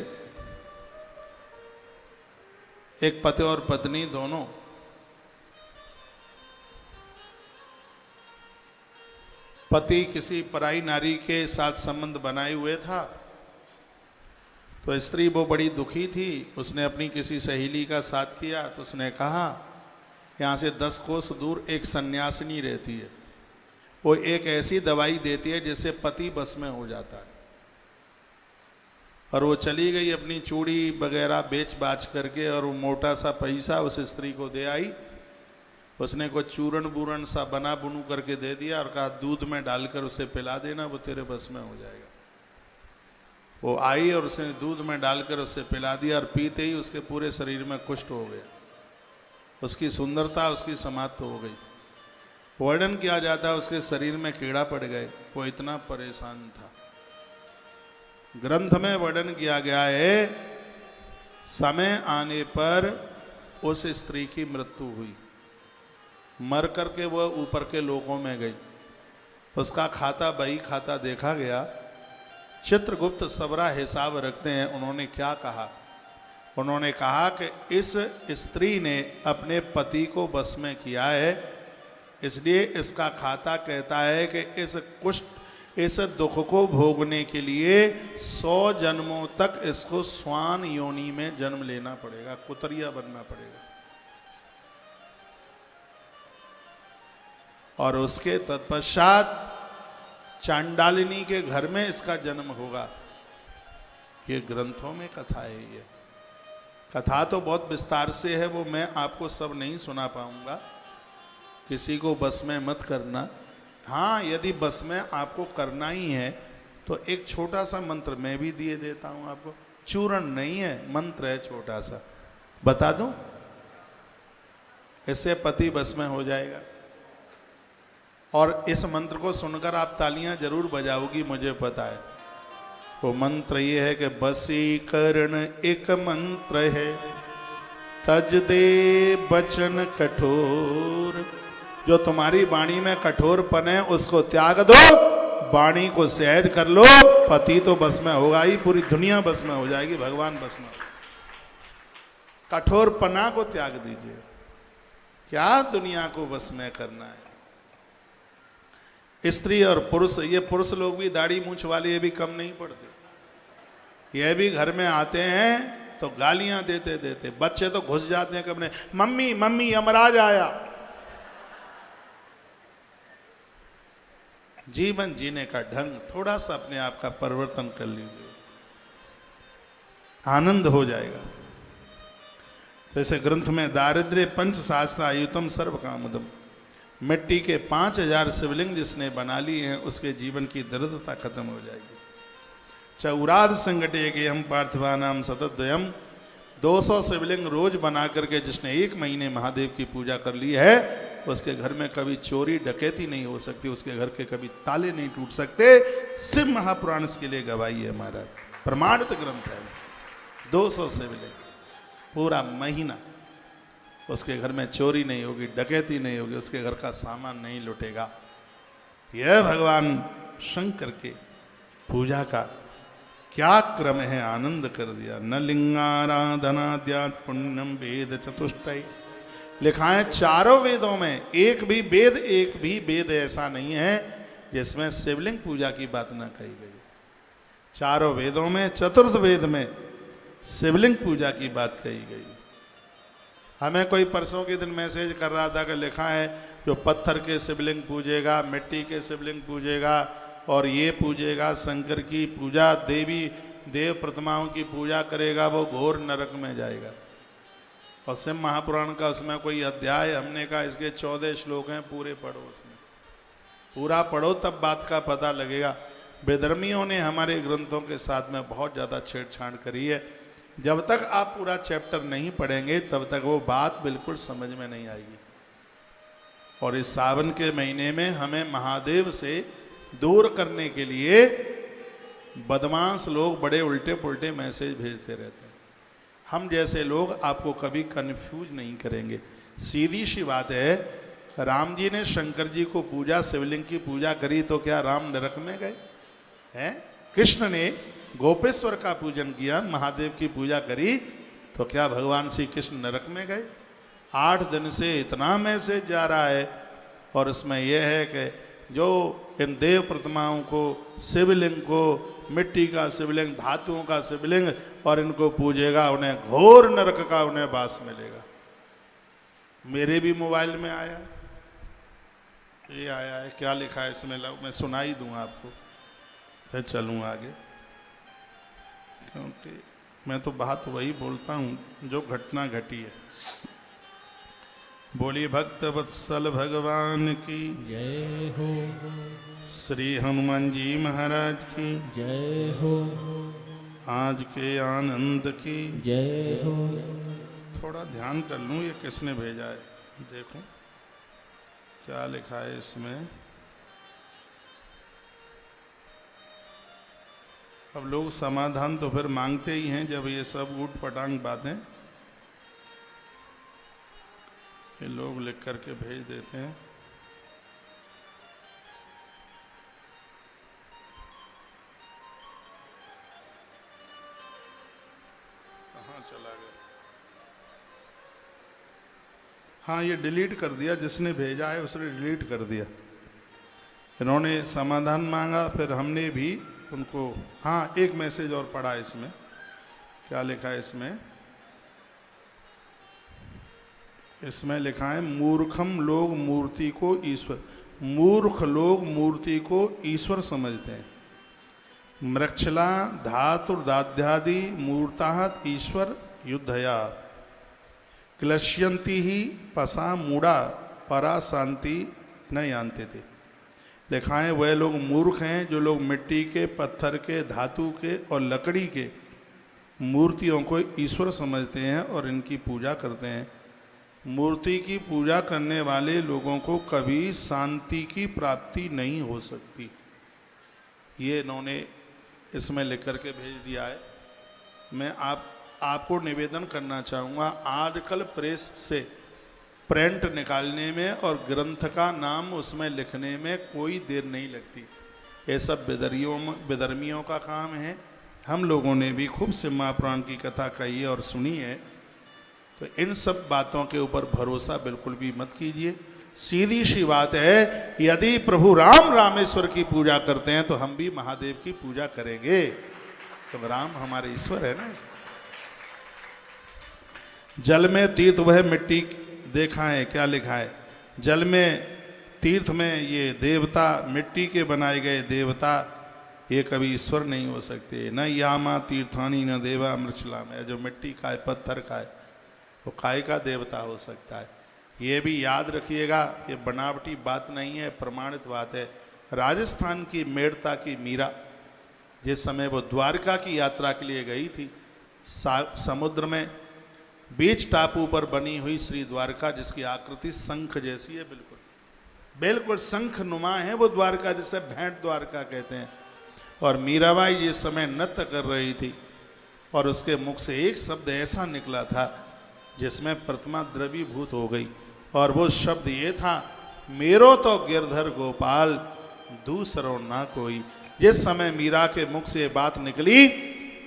एक पति और पत्नी दोनों पति किसी पराई नारी के साथ संबंध बनाए हुए था, तो स्त्री वो बड़ी दुखी थी। उसने अपनी किसी सहेली का साथ किया तो उसने कहा यहाँ से 10 कोस दूर एक सन्यासिनी रहती है, वो एक ऐसी दवाई देती है जिससे पति बस में हो जाता है। और वो चली गई अपनी चूड़ी वगैरह बेच बाच करके और वो मोटा सा पैसा उस स्त्री को दे आई। उसने कुछ चूरण बूरण सा बना बुनू करके दे दिया और कहा दूध में डालकर उसे पिला देना, वो तेरे बस में हो जाएगा। वो आई और उसने दूध में डालकर उसे पिला दिया और पीते ही उसके पूरे शरीर में कुष्ठ हो गया, उसकी सुंदरता उसकी समाप्त हो गई। वर्णन किया जाता है उसके शरीर में कीड़ा पड़ गए, वो इतना परेशान था। ग्रंथ में वर्णन किया गया है समय आने पर उस स्त्री की मृत्यु हुई, मर करके वह ऊपर के लोकों में गई। उसका खाता बही खाता देखा गया। चित्रगुप्त सबरा हिसाब रखते हैं, उन्होंने क्या कहा? उन्होंने कहा कि इस स्त्री ने अपने पति को बस में किया है, इसलिए इसका खाता कहता है कि इस कुष्ठ इस दुख को भोगने के लिए 100 जन्मों तक इसको स्वान योनि में जन्म लेना पड़ेगा, कुतरिया बनना पड़ेगा। और उसके तत्पश्चात चांडालिनी के घर में इसका जन्म होगा। ये ग्रंथों में कथा है। ये कथा तो बहुत विस्तार से है, वो मैं आपको सब नहीं सुना पाऊंगा। किसी को बस में मत करना। हाँ, यदि बस में आपको करना ही है तो एक छोटा सा मंत्र मैं भी दिए देता हूं आपको। चूरण नहीं है, मंत्र है छोटा सा, बता दूं? इससे पति बस में हो जाएगा। और इस मंत्र को सुनकर आप तालियां जरूर बजाओगी, मुझे पता है। वो मंत्र ये है कि बसीकरण एक मंत्र है, तज दे बचन कठोर। जो तुम्हारी वाणी में कठोरपन है उसको त्याग दो, वाणी को सहज कर लो, पति तो बस में होगा ही, पूरी दुनिया बस में हो जाएगी, भगवान बस में। कठोरपना को त्याग दीजिए। क्या दुनिया को बस में करना है? स्त्री और पुरुष, ये पुरुष लोग भी दाढ़ी मूंछ वाले ये भी कम नहीं पड़ते। ये भी घर में आते हैं तो गालियां देते देते बच्चे तो घुस जाते हैं कमरे, मम्मी मम्मी यमराज आया। जीवन जीने का ढंग थोड़ा सा अपने आप का परिवर्तन कर लीजिए, आनंद हो जाएगा। जैसे ग्रंथ में दारिद्र्य पंच शास्त्र आयुतम सर्व कामदम, मिट्टी के 5000 शिवलिंग जिसने बना लिए हैं उसके जीवन की दरिद्रता खत्म हो जाएगी। चौराध संगठे के हम पार्थिवानाम सतद्वयम, 200 शिवलिंग रोज बना करके जिसने 1 महीने महादेव की पूजा कर ली है उसके घर में कभी चोरी डकैती नहीं हो सकती, उसके घर के कभी ताले नहीं टूट सकते। शिव महापुराण इसके लिए गवाही है महाराज, प्रमाणित ग्रंथ है। 200 शिवलिंग, पूरा महीना उसके घर में चोरी नहीं होगी, डकैती नहीं होगी, उसके घर का सामान नहीं लुटेगा। यह भगवान शंकर के पूजा का क्या क्रम है, आनंद कर दिया। न लिंगाराधनाद्यात् पुण्यम वेद चतुष्टय। लिखा है चारों वेदों में एक भी वेद ऐसा नहीं है जिसमें शिवलिंग पूजा की बात न कही गई। चारों वेदों में, चतुर्थ वेद में शिवलिंग पूजा की बात कही गई। हमें कोई परसों के दिन मैसेज कर रहा था कि लिखा है जो पत्थर के शिवलिंग पूजेगा, मिट्टी के शिवलिंग पूजेगा और ये पूजेगा शंकर की पूजा, देव प्रतिमाओं की पूजा करेगा, वो घोर नरक में जाएगा। और शिव महापुराण का उसमें कोई अध्याय, हमने कहा इसके 14 श्लोक हैं, पूरे पढ़ो, उसमें पूरा पढ़ो तब बात का पता लगेगा। बेधर्मियों ने हमारे ग्रंथों के साथ में बहुत ज़्यादा छेड़छाड़ करी है। जब तक आप पूरा चैप्टर नहीं पढ़ेंगे तब तक वो बात बिल्कुल समझ में नहीं आएगी। और इस सावन के महीने में हमें महादेव से दूर करने के लिए बदमाश लोग बड़े उल्टे पुल्टे मैसेज भेजते रहते हैं। हम जैसे लोग आपको कभी कंफ्यूज नहीं करेंगे। सीधी सी बात है, राम जी ने शंकर जी को पूजा, शिवलिंग की पूजा करी तो क्या राम नरक में गए हैं? कृष्ण ने गोपेश्वर का पूजन किया, महादेव की पूजा करी तो क्या भगवान श्री कृष्ण नरक में गए? 8 दिन से इतना मैसेज जा रहा है और उसमें यह है कि जो इन देव प्रतिमाओं को, शिवलिंग को, मिट्टी का शिवलिंग, धातुओं का शिवलिंग और इनको पूजेगा, उन्हें घोर नरक का उन्हें वास मिलेगा। मेरे भी मोबाइल में आया है, ये आया है, क्या लिखा है इसमें, मैं सुनाई दूँ आपको, फिर चलूँ आगे, क्योंकि मैं तो बात वही बोलता हूँ जो घटना घटी है। बोलिए भक्त वत्सल भगवान की जय हो, श्री हनुमान जी महाराज की जय हो, आज के आनंद की जय हो। थोड़ा ध्यान कर लूँ ये किसने भेजा है, देखो क्या लिखा है इसमें। अब लोग समाधान तो फिर मांगते ही हैं जब ये सब ऊट पटांग बातें ये लोग लिख करके भेज देते हैं। कहाँ चला गया? हाँ, ये डिलीट कर दिया, जिसने भेजा है उसने डिलीट कर दिया। इन्होंने समाधान मांगा, फिर हमने भी उनको, हाँ एक मैसेज और पढ़ा इसमें, क्या लिखा है इसमें, इसमें लिखा है मूर्खम लोग मूर्ति को ईश्वर, मूर्ख लोग मूर्ति को ईश्वर समझते हैं। मृक्षला धातुर्दाध्यादि मूर्ताहत ईश्वर युद्धया क्लश्यंती ही पसा मूढ़ा परा शांति न जानते थे। लिखा है वह लोग मूर्ख हैं जो लोग मिट्टी के, पत्थर के, धातु के और लकड़ी के मूर्तियों को ईश्वर समझते हैं और इनकी पूजा करते हैं। मूर्ति की पूजा करने वाले लोगों को कभी शांति की प्राप्ति नहीं हो सकती। ये इन्होंने इसमें लिख करके भेज दिया है। मैं आपको निवेदन करना चाहूँगा, आजकल प्रेस से प्रिंट निकालने में और ग्रंथ का नाम उसमें लिखने में कोई देर नहीं लगती। ये सब बेदर्मियों का काम है। हम लोगों ने भी खूब शिव महापुराण की कथा कही है और सुनी है, तो इन सब बातों के ऊपर भरोसा बिल्कुल भी मत कीजिए। सीधी सी बात है, यदि प्रभु राम रामेश्वर की पूजा करते हैं तो हम भी महादेव की पूजा करेंगे। तो राम हमारे ईश्वर है ना। जल में तीर्थ वह मिट्टी, देखा है क्या लिखा है, जल में तीर्थ में ये देवता, मिट्टी के बनाए गए देवता, ये कभी ईश्वर नहीं हो सकते। न यामा तीर्थानी न देवा मृक्षला में, जो मिट्टी का है, पत्थर का है, वो काय का देवता हो सकता है। ये भी याद रखिएगा, ये बनावटी बात नहीं है, प्रमाणित बात है। राजस्थान की मेड़ता की मीरा जिस समय वो द्वारका की यात्रा के लिए गई थी, समुद्र में बीच टापू पर बनी हुई श्री द्वारका, जिसकी आकृति शंख जैसी है, बिल्कुल बिल्कुल शंख नुमा है वो द्वारका, जिसे भेंट द्वारका कहते हैं। और मीराबाई ये समय नृत्य कर रही थी और उसके मुख से एक शब्द ऐसा निकला था जिसमें प्रतिमा द्रवीभूत हो गई, और वो शब्द ये था, मेरो तो गिरधर गोपाल दूसरो ना कोई। जिस समय मीरा के मुख से ये बात निकली,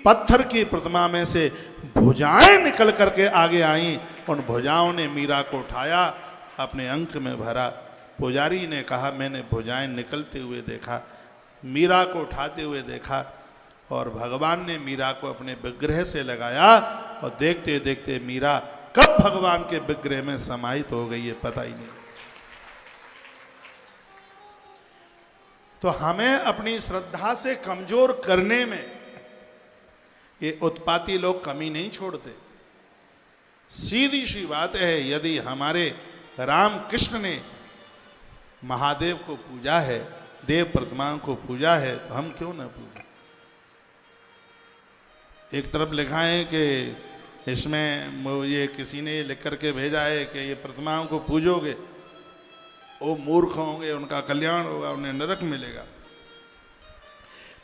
पत्थर की प्रतिमा में से भुजाएं निकल करके आगे आईं। उन भुजाओं ने मीरा को उठाया, अपने अंक में भरा। पुजारी ने कहा, मैंने भुजाएं निकलते हुए देखा, मीरा को उठाते हुए देखा, और भगवान ने मीरा को अपने विग्रह से लगाया, और देखते देखते मीरा कब भगवान के विग्रह में समाहित हो गई है पता ही नहीं। तो हमें अपनी श्रद्धा से कमजोर करने में ये उत्पाती लोग कमी नहीं छोड़ते। सीधी सी बात है, यदि हमारे राम कृष्ण ने महादेव को पूजा है, देव प्रतिमाओं को पूजा है, तो हम क्यों ना पूजें। एक तरफ लिखा है कि इसमें ये किसी ने लिख करके भेजा है कि ये प्रतिमाओं को पूजोगे वो मूर्ख होंगे, उनका कल्याण होगा, उन्हें नरक मिलेगा।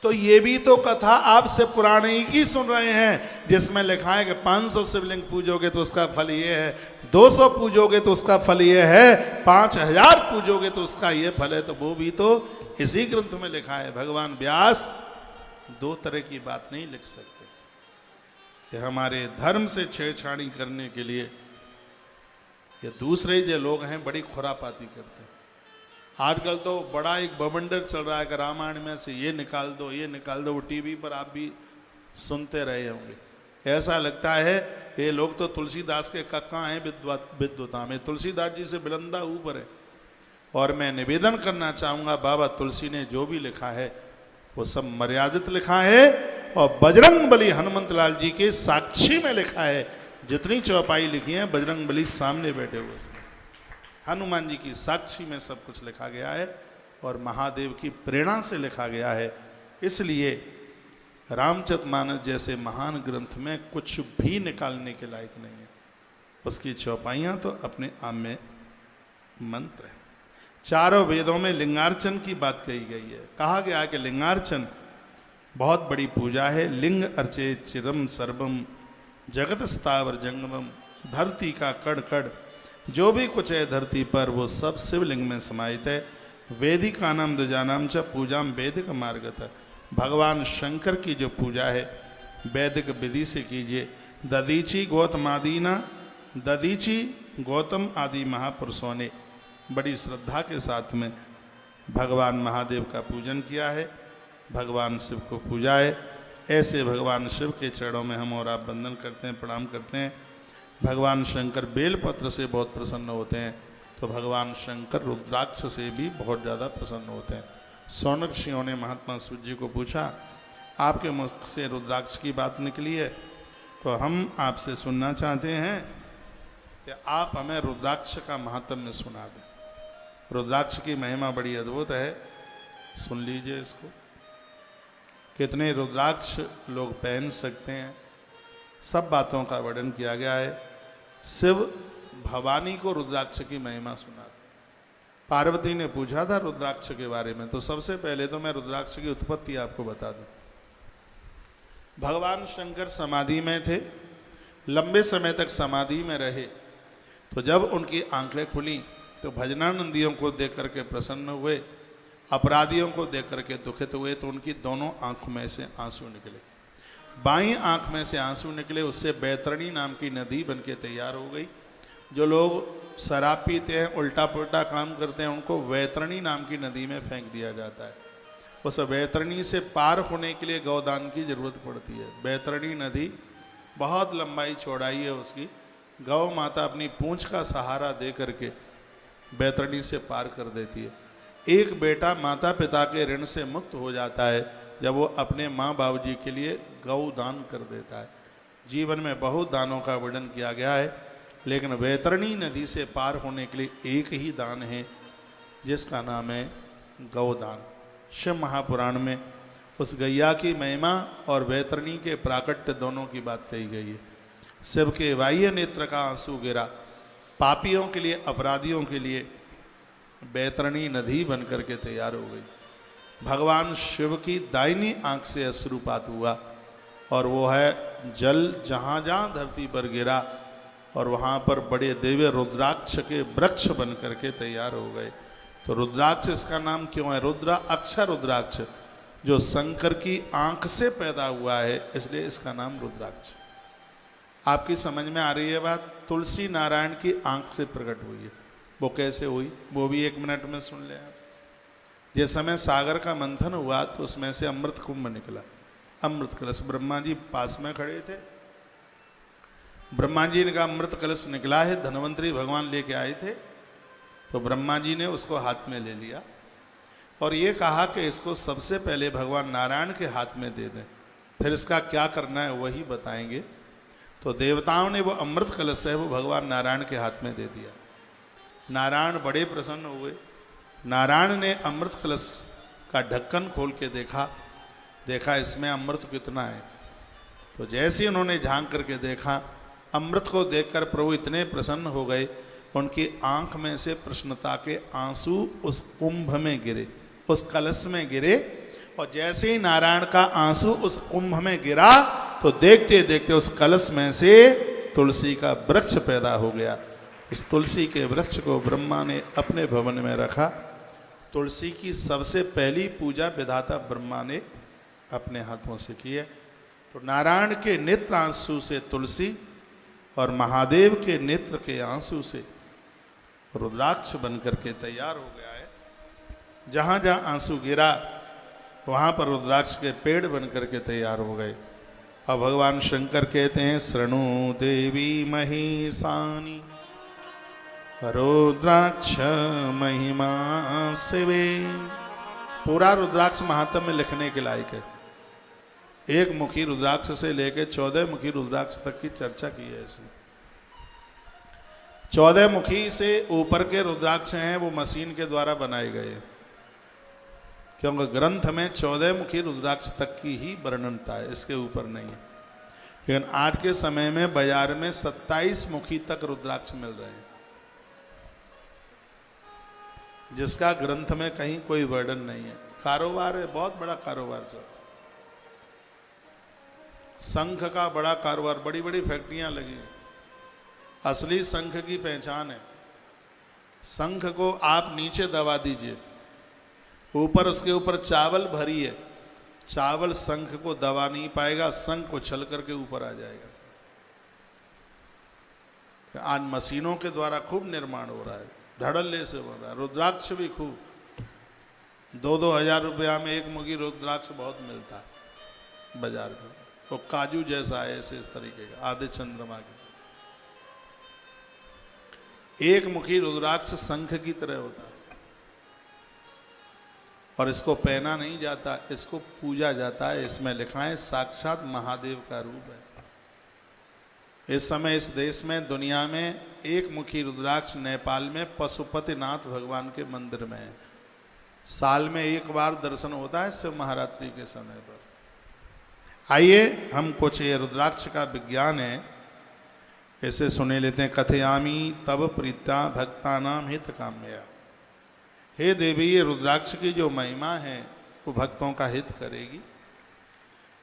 तो ये भी तो कथा आपसे पुरानी की सुन रहे हैं, जिसमें लिखा है कि 500 शिवलिंग पूजोगे तो उसका फल ये है, 200 पूजोगे तो उसका फल ये है, 5000 पूजोगे तो उसका ये फल है। तो वो भी तो इसी ग्रंथ में लिखा है। भगवान व्यास दो तरह की बात नहीं लिख सकते कि हमारे धर्म से छेड़छाड़ी करने के लिए ये दूसरे जो लोग हैं बड़ी खुरापाती करते हैं। आजकल तो बड़ा एक बवंडर चल रहा है कि रामायण में से ये निकाल दो, ये निकाल दो। वो टीवी पर आप भी सुनते रहे होंगे। ऐसा लगता है कि ये लोग तो तुलसीदास के कक्का हैं विद्वता में, तुलसीदास जी से बुलंदा ऊपर है। और मैं निवेदन करना चाहूँगा, बाबा तुलसी ने जो भी लिखा है वो सब मर्यादित लिखा है, और बजरंग बली हनुमंत लाल जी के साक्षी में लिखा है। जितनी चौपाई लिखी है बजरंग बली सामने बैठे हुए, हनुमान जी की साक्षी में सब कुछ लिखा गया है, और महादेव की प्रेरणा से लिखा गया है। इसलिए रामचरितमानस जैसे महान ग्रंथ में कुछ भी निकालने के लायक नहीं है। उसकी चौपाइयाँ तो अपने आप में मंत्र है। चारों वेदों में लिंगार्चन की बात कही गई है। कहा गया कि लिंगार्चन बहुत बड़ी पूजा है। लिंग अर्चे चिरम सर्वम जगत स्थावर जंगमम, धरती का कण कण जो भी कुछ है धरती पर वो सब शिवलिंग में समाहित है। वेदिका नाम द्विजानाम च पूजा वैदिक मार्गत है। भगवान शंकर की जो पूजा है वैदिक विधि से कीजिए। ददीची गौतमादीना, ददीची गौतम आदि महापुरुषों ने बड़ी श्रद्धा के साथ में भगवान महादेव का पूजन किया है, भगवान शिव को पूजा है। ऐसे भगवान शिव के चरणों में हम और आप वंदन करते हैं, प्रणाम करते हैं। भगवान शंकर बेलपत्र से बहुत प्रसन्न होते हैं, तो भगवान शंकर रुद्राक्ष से भी बहुत ज़्यादा प्रसन्न होते हैं। सौनक ऋषियों ने महात्मा शिव जी को पूछा, आपके मुख से रुद्राक्ष की बात निकली है, तो हम आपसे सुनना चाहते हैं कि आप हमें रुद्राक्ष का महात्म्य सुना दें। रुद्राक्ष की महिमा बड़ी अद्भुत है, सुन लीजिए इसको। कितने रुद्राक्ष लोग पहन सकते हैं, सब बातों का वर्णन किया गया है। शिव भवानी को रुद्राक्ष की महिमा सुना। पार्वती ने पूछा था रुद्राक्ष के बारे में, तो सबसे पहले तो मैं रुद्राक्ष की उत्पत्ति आपको बता दूं। भगवान शंकर समाधि में थे, लंबे समय तक समाधि में रहे। तो जब उनकी आंखें खुली तो भजनानंदियों को देख करके प्रसन्न हुए, अपराधियों को देख करके दुखित हुए। तो उनकी दोनों आंखों में से आंसू निकले, बाईं आंख में से आंसू निकले। उससे बैतरणी नाम की नदी बनके तैयार हो गई। जो लोग शराब पीते हैं, उल्टा पुल्टा काम करते हैं, उनको वैतरणी नाम की नदी में फेंक दिया जाता है। उस वैतरणी से पार होने के लिए गौदान की जरूरत पड़ती है। बैतरणी नदी बहुत लंबाई चौड़ाई है उसकी। गौ माता अपनी पूंछ का सहारा दे करके बैतरणी से पार कर देती है। एक बेटा माता पिता के ऋण से मुक्त हो जाता है जब वो अपने माँ बाबूजी के लिए गौ दान कर देता है। जीवन में बहुत दानों का वर्णन किया गया है, लेकिन वैतरणी नदी से पार होने के लिए एक ही दान है, जिसका नाम है गौदान। शिव महापुराण में उस गैया की महिमा और वैतरणी के प्राकट्य दोनों की बात कही गई है। शिव के बाह्य नेत्र का आंसू गिरा। पापियों के लिए, अपराधियों के लिए बैतरणी नदी बनकर के तैयार हो गई। भगवान शिव की दाहिनी आंख से अश्रुपात हुआ और वो है जल जहाँ जहाँ धरती पर गिरा और वहाँ पर बड़े दिव्य रुद्राक्ष के वृक्ष बन करके तैयार हो गए। तो रुद्राक्ष इसका नाम क्यों है? रुद्रा अक्षर रुद्राक्ष, जो शंकर की आंख से पैदा हुआ है, इसलिए इसका नाम रुद्राक्ष। आपकी समझ में आ रही है बात? तुलसी नारायण की आंख से प्रकट हुई है। वो कैसे हुई वो भी 1 मिनट में सुन ले आप। जिस समय सागर का मंथन हुआ तो उसमें से अमृत कुंभ निकला, अमृत कलश। ब्रह्मा जी पास में खड़े थे। ब्रह्मा जी ने कहा अमृत कलश निकला है, धन्वंतरी भगवान लेके आए थे। तो ब्रह्मा जी ने उसको हाथ में ले लिया और ये कहा कि इसको सबसे पहले भगवान नारायण के हाथ में दे दें, फिर इसका क्या करना है वही बताएंगे। तो देवताओं ने वो अमृत कलश है वो भगवान नारायण के हाथ में दे दिया। नारायण बड़े प्रसन्न हुए। नारायण ने अमृत कलश का ढक्कन खोल के देखा इसमें अमृत कितना है। तो जैसे उन्होंने झांक करके देखा, अमृत को देखकर प्रभु इतने प्रसन्न हो गए, उनकी आंख में से प्रसन्नता के आंसू उस कुंभ में गिरे, उस कलश में गिरे। और जैसे ही नारायण का आंसू उस कुंभ में गिरा तो देखते देखते उस कलश में से तुलसी का वृक्ष पैदा हो गया। इस तुलसी के वृक्ष को ब्रह्मा ने अपने भवन में रखा। तुलसी की सबसे पहली पूजा विधाता ब्रह्मा ने अपने हाथों से की है। तो नारायण के नेत्र आंसू से तुलसी और महादेव के नेत्र के आंसू से रुद्राक्ष बनकर के तैयार हो गया है। जहाँ जहाँ आंसू गिरा वहाँ पर रुद्राक्ष के पेड़ बनकर के तैयार हो गए। अब भगवान शंकर कहते हैं शृणु देवी महिषानी रुद्राक्ष महिमा शिवे। पूरा रुद्राक्ष महात्म्य लिखने के लायक है। 1 मुखी रुद्राक्ष से लेकर 14 मुखी रुद्राक्ष तक की चर्चा की है इसमें। 14 मुखी से ऊपर के रुद्राक्ष हैं वो मशीन के द्वारा बनाए गए हैं, क्योंकि ग्रंथ में 14 मुखी रुद्राक्ष तक की ही वर्णनता है, इसके ऊपर नहीं है। लेकिन आज के समय में बाजार में 27 मुखी तक रुद्राक्ष मिल रहे हैं, जिसका ग्रंथ में कहीं कोई वर्णन नहीं है। कारोबार है, बहुत बड़ा कारोबार सर। शंख का बड़ा कारोबार, बड़ी बड़ी फैक्ट्रियां लगी हैं। असली शंख की पहचान है, शंख को आप नीचे दबा दीजिए, ऊपर उसके ऊपर चावल भरी है, चावल शंख को दबा नहीं पाएगा, शंख उछल करके ऊपर आ जाएगा। आज मशीनों के द्वारा खूब निर्माण हो रहा है, धड़ल्ले से हो रहा है। रुद्राक्ष भी खूब 2-2 हजार रुपया में 1 मुखी रुद्राक्ष बहुत मिलता है बाजार में। वो काजू जैसा है, ऐसे इस तरीके का, आधे चंद्रमा के। 1 मुखी रुद्राक्ष शंख की तरह होता है और इसको पहना नहीं जाता, इसको पूजा जाता है। इसमें लिखा है साक्षात महादेव का रूप है। इस समय इस देश में, दुनिया में 1 मुखी रुद्राक्ष नेपाल में पशुपतिनाथ भगवान के मंदिर में है। साल में 1 बार दर्शन होता है शिव महारात्रि के समय पर। आइए हम कुछ ये रुद्राक्ष का विज्ञान है इसे सुने लेते हैं। कथयामी तब प्रीता भक्तानाम हित काम्या। हे देवी, ये रुद्राक्ष की जो महिमा है वो भक्तों का हित करेगी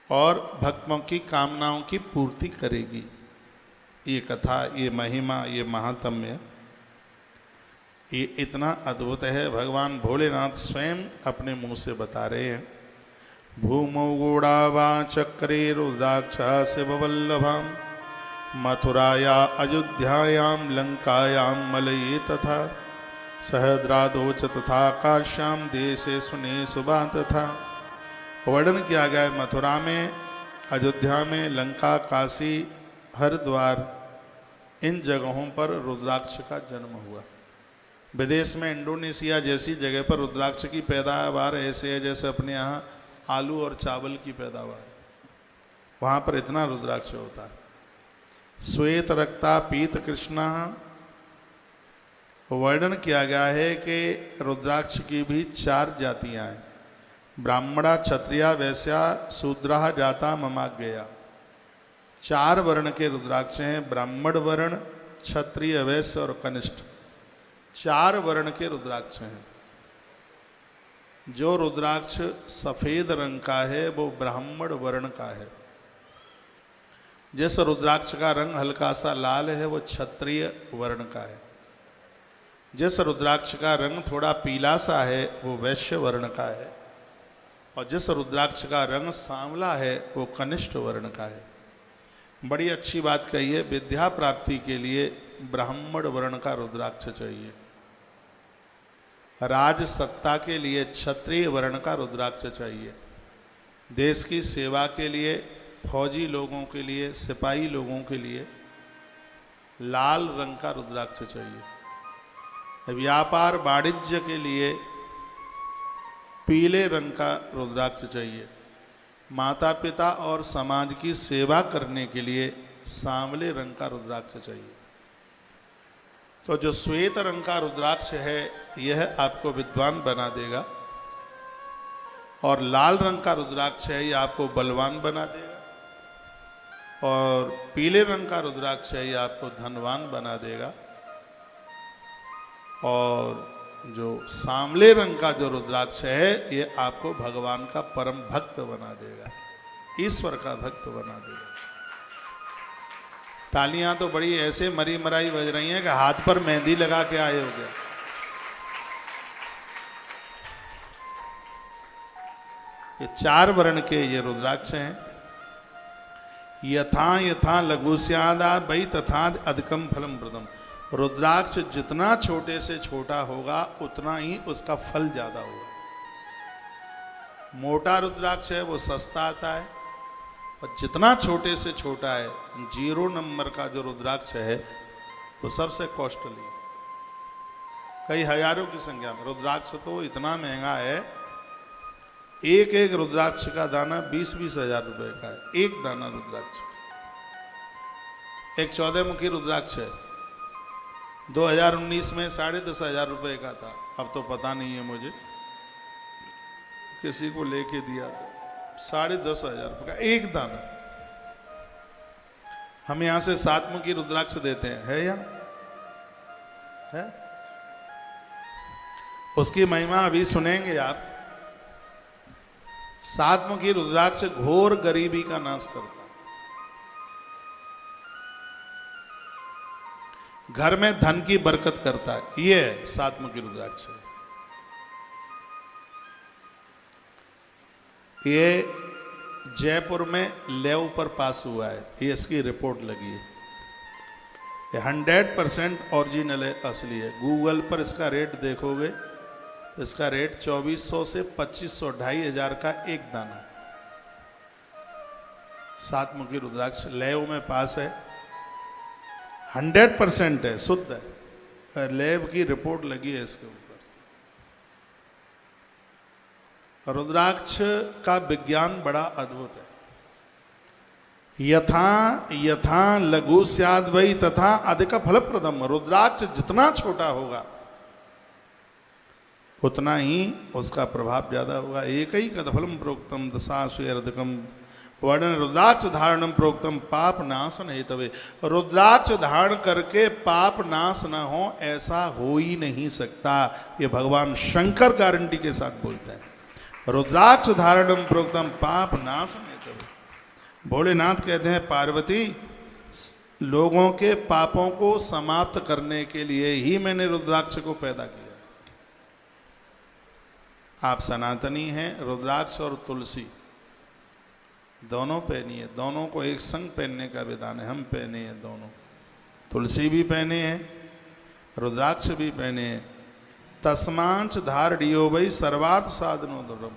और भक्तों की कामनाओं की पूर्ति करेगी। ये कथा, ये महिमा, ये महात्म्य, ये इतना अद्भुत है। भगवान भोलेनाथ स्वयं अपने मुंह से बता रहे हैं। भूमौ गूढ़ावा चक्रे रुद्राक्षा शिववल्लभाम मथुराया अयोध्यायां लंकायां मलये तथा सहद्रादोच तथा काश्याम देशे सुने सुबा तथा। वर्णन किया गया है मथुरा में, अयोध्या में, लंका, काशी, हरिद्वार, इन जगहों पर रुद्राक्ष का जन्म हुआ। विदेश में इंडोनेशिया जैसी जगह पर रुद्राक्ष की पैदावार ऐसे है जैसे अपने यहाँ आलू और चावल की पैदावार, वहाँ पर इतना रुद्राक्ष होता है। श्वेत रक्ता पीत कृष्णा। वर्णन किया गया है कि रुद्राक्ष की भी 4 जातियाँ हैं। ब्राह्मणा, क्षत्रिया, वैश्या, शूद्रा, जाता, ममाज्ञेया। 4 वर्ण के रुद्राक्ष हैं, ब्राह्मण वर्ण, क्षत्रिय, वैश्य और कनिष्ठ। 4 वर्ण के रुद्राक्ष हैं। जो रुद्राक्ष सफेद रंग का है वो ब्राह्मण वर्ण का है। जिस रुद्राक्ष का रंग हल्का सा लाल है वो क्षत्रिय वर्ण का है। जिस रुद्राक्ष का रंग थोड़ा पीला सा है वो वैश्य वर्ण का है। और जिस रुद्राक्ष का रंग सांवला है वो कनिष्ठ वर्ण का है। बड़ी अच्छी बात कही है, विद्या प्राप्ति के लिए ब्राह्मण वर्ण का रुद्राक्ष चाहिए। राज सत्ता के लिए क्षत्रिय वर्ण का रुद्राक्ष चाहिए। देश की सेवा के लिए, फौजी लोगों के लिए, सिपाही लोगों के लिए लाल रंग का रुद्राक्ष चाहिए। व्यापार वाणिज्य के लिए पीले रंग का रुद्राक्ष चाहिए। माता पिता और समाज की सेवा करने के लिए सांवले रंग का रुद्राक्ष चाहिए। तो जो श्वेत रंग का रुद्राक्ष है यह आपको विद्वान बना देगा, और लाल रंग का रुद्राक्ष है यह आपको बलवान बना देगा, और पीले रंग का रुद्राक्ष है यह आपको धनवान बना देगा, और जो सांवले रंग का जो रुद्राक्ष है ये आपको भगवान का परम भक्त बना देगा, ईश्वर का भक्त बना देगा। तालियां तो बड़ी ऐसे मरी मराई बज रही हैं कि हाथ पर मेहंदी लगा के आए हो गया। ये 4 वर्ण के ये रुद्राक्ष हैं। यथा यथा लघुस्यादा वै तथा अधिकम फलम प्रदम। रुद्राक्ष जितना छोटे से छोटा होगा उतना ही उसका फल ज्यादा होगा। मोटा रुद्राक्ष है वो सस्ता आता है, और जितना छोटे से छोटा है 0 नंबर का जो रुद्राक्ष है वो सबसे कॉस्टली है। कई हजारों की संख्या में रुद्राक्ष तो इतना महंगा है, एक एक रुद्राक्ष का दाना 20-20 हजार रुपए का है। एक दाना रुद्राक्ष। एक 14 मुखी रुद्राक्ष है, 2019 में 10,500 रुपए का था। अब तो पता नहीं है मुझे, किसी को लेके दिया था 10,500 रुपए का एक दाना। हम यहां से 7 मुखी रुद्राक्ष देते हैं, है यहाँ है? उसकी महिमा अभी सुनेंगे आप। 7 मुखी रुद्राक्ष घोर गरीबी का नाश करता है। घर में धन की बरकत करता है। ये 7 मुखी रुद्राक्ष है। ये जयपुर में लेव पर पास हुआ है, ये इसकी रिपोर्ट लगी है। ये 100% ओरिजिनल है, असली है। गूगल पर इसका रेट देखोगे, इसका रेट 2400 से 2500, 2,500 का एक दाना। 7 मुखी रुद्राक्ष लेव में पास है, 100% है, शुद्ध है। लेव की रिपोर्ट लगी है इसके ऊपर। रुद्राक्ष का विज्ञान बड़ा अद्भुत है। यथा यथा लघु स्याद वै तथा अधिक फलप्रदम। रुद्राक्ष जितना छोटा होगा उतना ही उसका प्रभाव ज्यादा होगा। एक ही कदफलम प्रोक्तम दशाश्वेरधिकम वर्णन रुद्राक्ष धारणम प्रोक्तम पाप नाशन हेतवे। रुद्राक्ष धारण करके पाप नाश न हो ऐसा हो ही नहीं सकता। ये भगवान शंकर गारंटी के साथ बोलते हैं। रुद्राक्ष धारणम प्रोक्तम पाप नाशन हेतवे। भोलेनाथ कहते हैं पार्वती, लोगों के पापों को समाप्त करने के लिए ही मैंने रुद्राक्ष को पैदा किया। आप सनातनी हैं, रुद्राक्ष और तुलसी दोनों पहनी है। दोनों को एक संग पहनने का विधान है। हम पहने हैं दोनों, तुलसी भी पहने हैं, रुद्राक्ष भी पहने हैं। तस्मांच धारणियो वै सर्वार्थ साधनो दुर्लभम।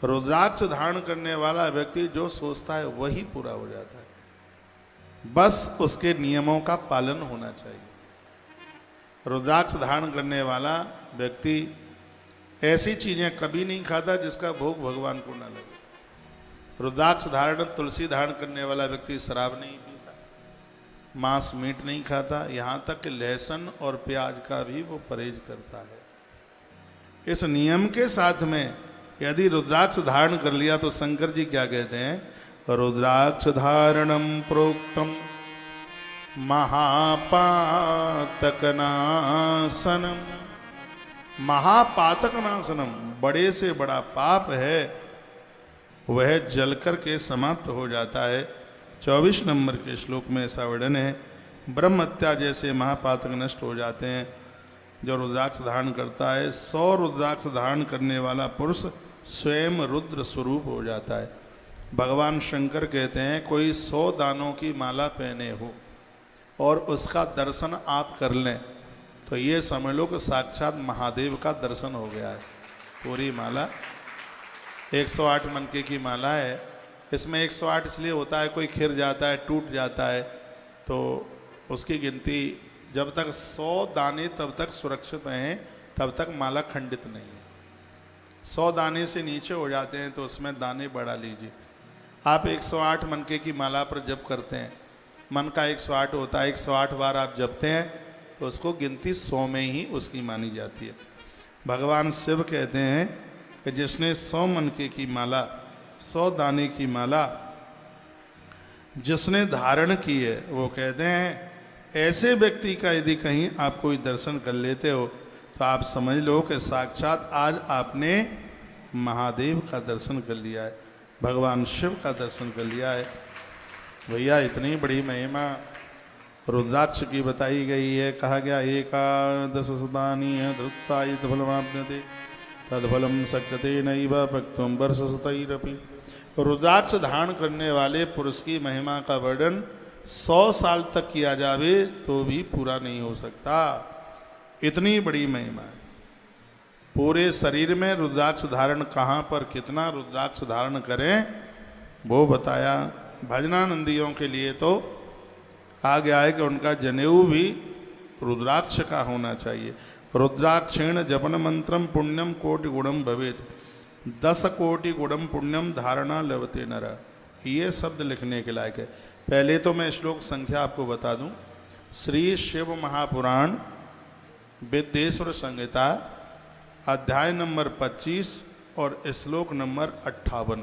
रुद्राक्ष धारण करने वाला व्यक्ति जो सोचता है वही पूरा हो जाता है। बस उसके नियमों का पालन होना चाहिए। रुद्राक्ष धारण करने वाला व्यक्ति ऐसी चीजें कभी नहीं खाता जिसका भोग भगवान को ना लगे। रुद्राक्ष धारण, तुलसी धारण करने वाला व्यक्ति शराब नहीं पीता, मांस मीट नहीं खाता, यहाँ तक कि लहसुन और प्याज का भी वो परहेज करता है। इस नियम के साथ में यदि रुद्राक्ष धारण कर लिया तो शंकर जी क्या कहते हैं, रुद्राक्ष धारणम प्रोक्तम महापातकनाशनम। महापातकनाशनम, बड़े से बड़ा पाप है वह जलकर के समाप्त हो जाता है। 24 नंबर के श्लोक में ऐसा वर्णन है। ब्रह्म हत्या जैसे महापातक नष्ट हो जाते हैं जो रुद्राक्ष धारण करता है। 100 रुद्राक्ष धारण करने वाला पुरुष स्वयं रुद्र स्वरूप हो जाता है। भगवान शंकर कहते हैं कोई 100 दानों की माला पहने हो और उसका दर्शन आप कर लें तो ये समझ लो कि साक्षात महादेव का दर्शन हो गया है। पूरी माला 108 मनके की माला है। इसमें 108 इसलिए होता है कोई खिर जाता है, टूट जाता है, तो उसकी गिनती जब तक 100 दाने तब तक सुरक्षित हैं, तब तक माला खंडित नहीं है। 100 दाने से नीचे हो जाते हैं तो उसमें दाने बढ़ा लीजिए। आप 108 मनके की माला पर जप करते हैं, मन का 108 होता है, 108 बार आप जपते हैं तो उसको गिनती 100 में ही उसकी मानी जाती है। भगवान शिव कहते हैं कि जिसने 100 मनके की माला, 100 दाने की माला जिसने धारण की है, वो कहते हैं ऐसे व्यक्ति का यदि कहीं आप कोई दर्शन कर लेते हो तो आप समझ लो कि साक्षात आज आपने महादेव का दर्शन कर लिया है, भगवान शिव का दर्शन कर लिया है। भैया इतनी बड़ी महिमा रुद्राक्ष की बताई गई है। कहा गया 11 शतानि धृत्ताय फलमाप्यते तत्फलम शक्यते नैव भक्तुम वर्षशतैरपि। रुद्राक्ष धारण करने वाले पुरुष की महिमा का वर्णन 100 साल तक किया जावे तो भी पूरा नहीं हो सकता, इतनी बड़ी महिमा है। पूरे शरीर में रुद्राक्ष धारण कहाँ पर कितना रुद्राक्ष धारण करें वो बताया। भजनानंदियों के लिए तो कहा गया है कि उनका जनेऊ भी रुद्राक्ष का होना चाहिए। रुद्राक्षेण जपन मंत्रम पुण्यम कोटि गुणम भवेत 10 कोटि गुणम पुण्यम धारणा लभते नर। ये शब्द लिखने के लायक है। पहले तो मैं श्लोक संख्या आपको बता दूं। श्री शिव महापुराण विद्येश्वर संहिता अध्याय नंबर 25 और श्लोक नंबर 58,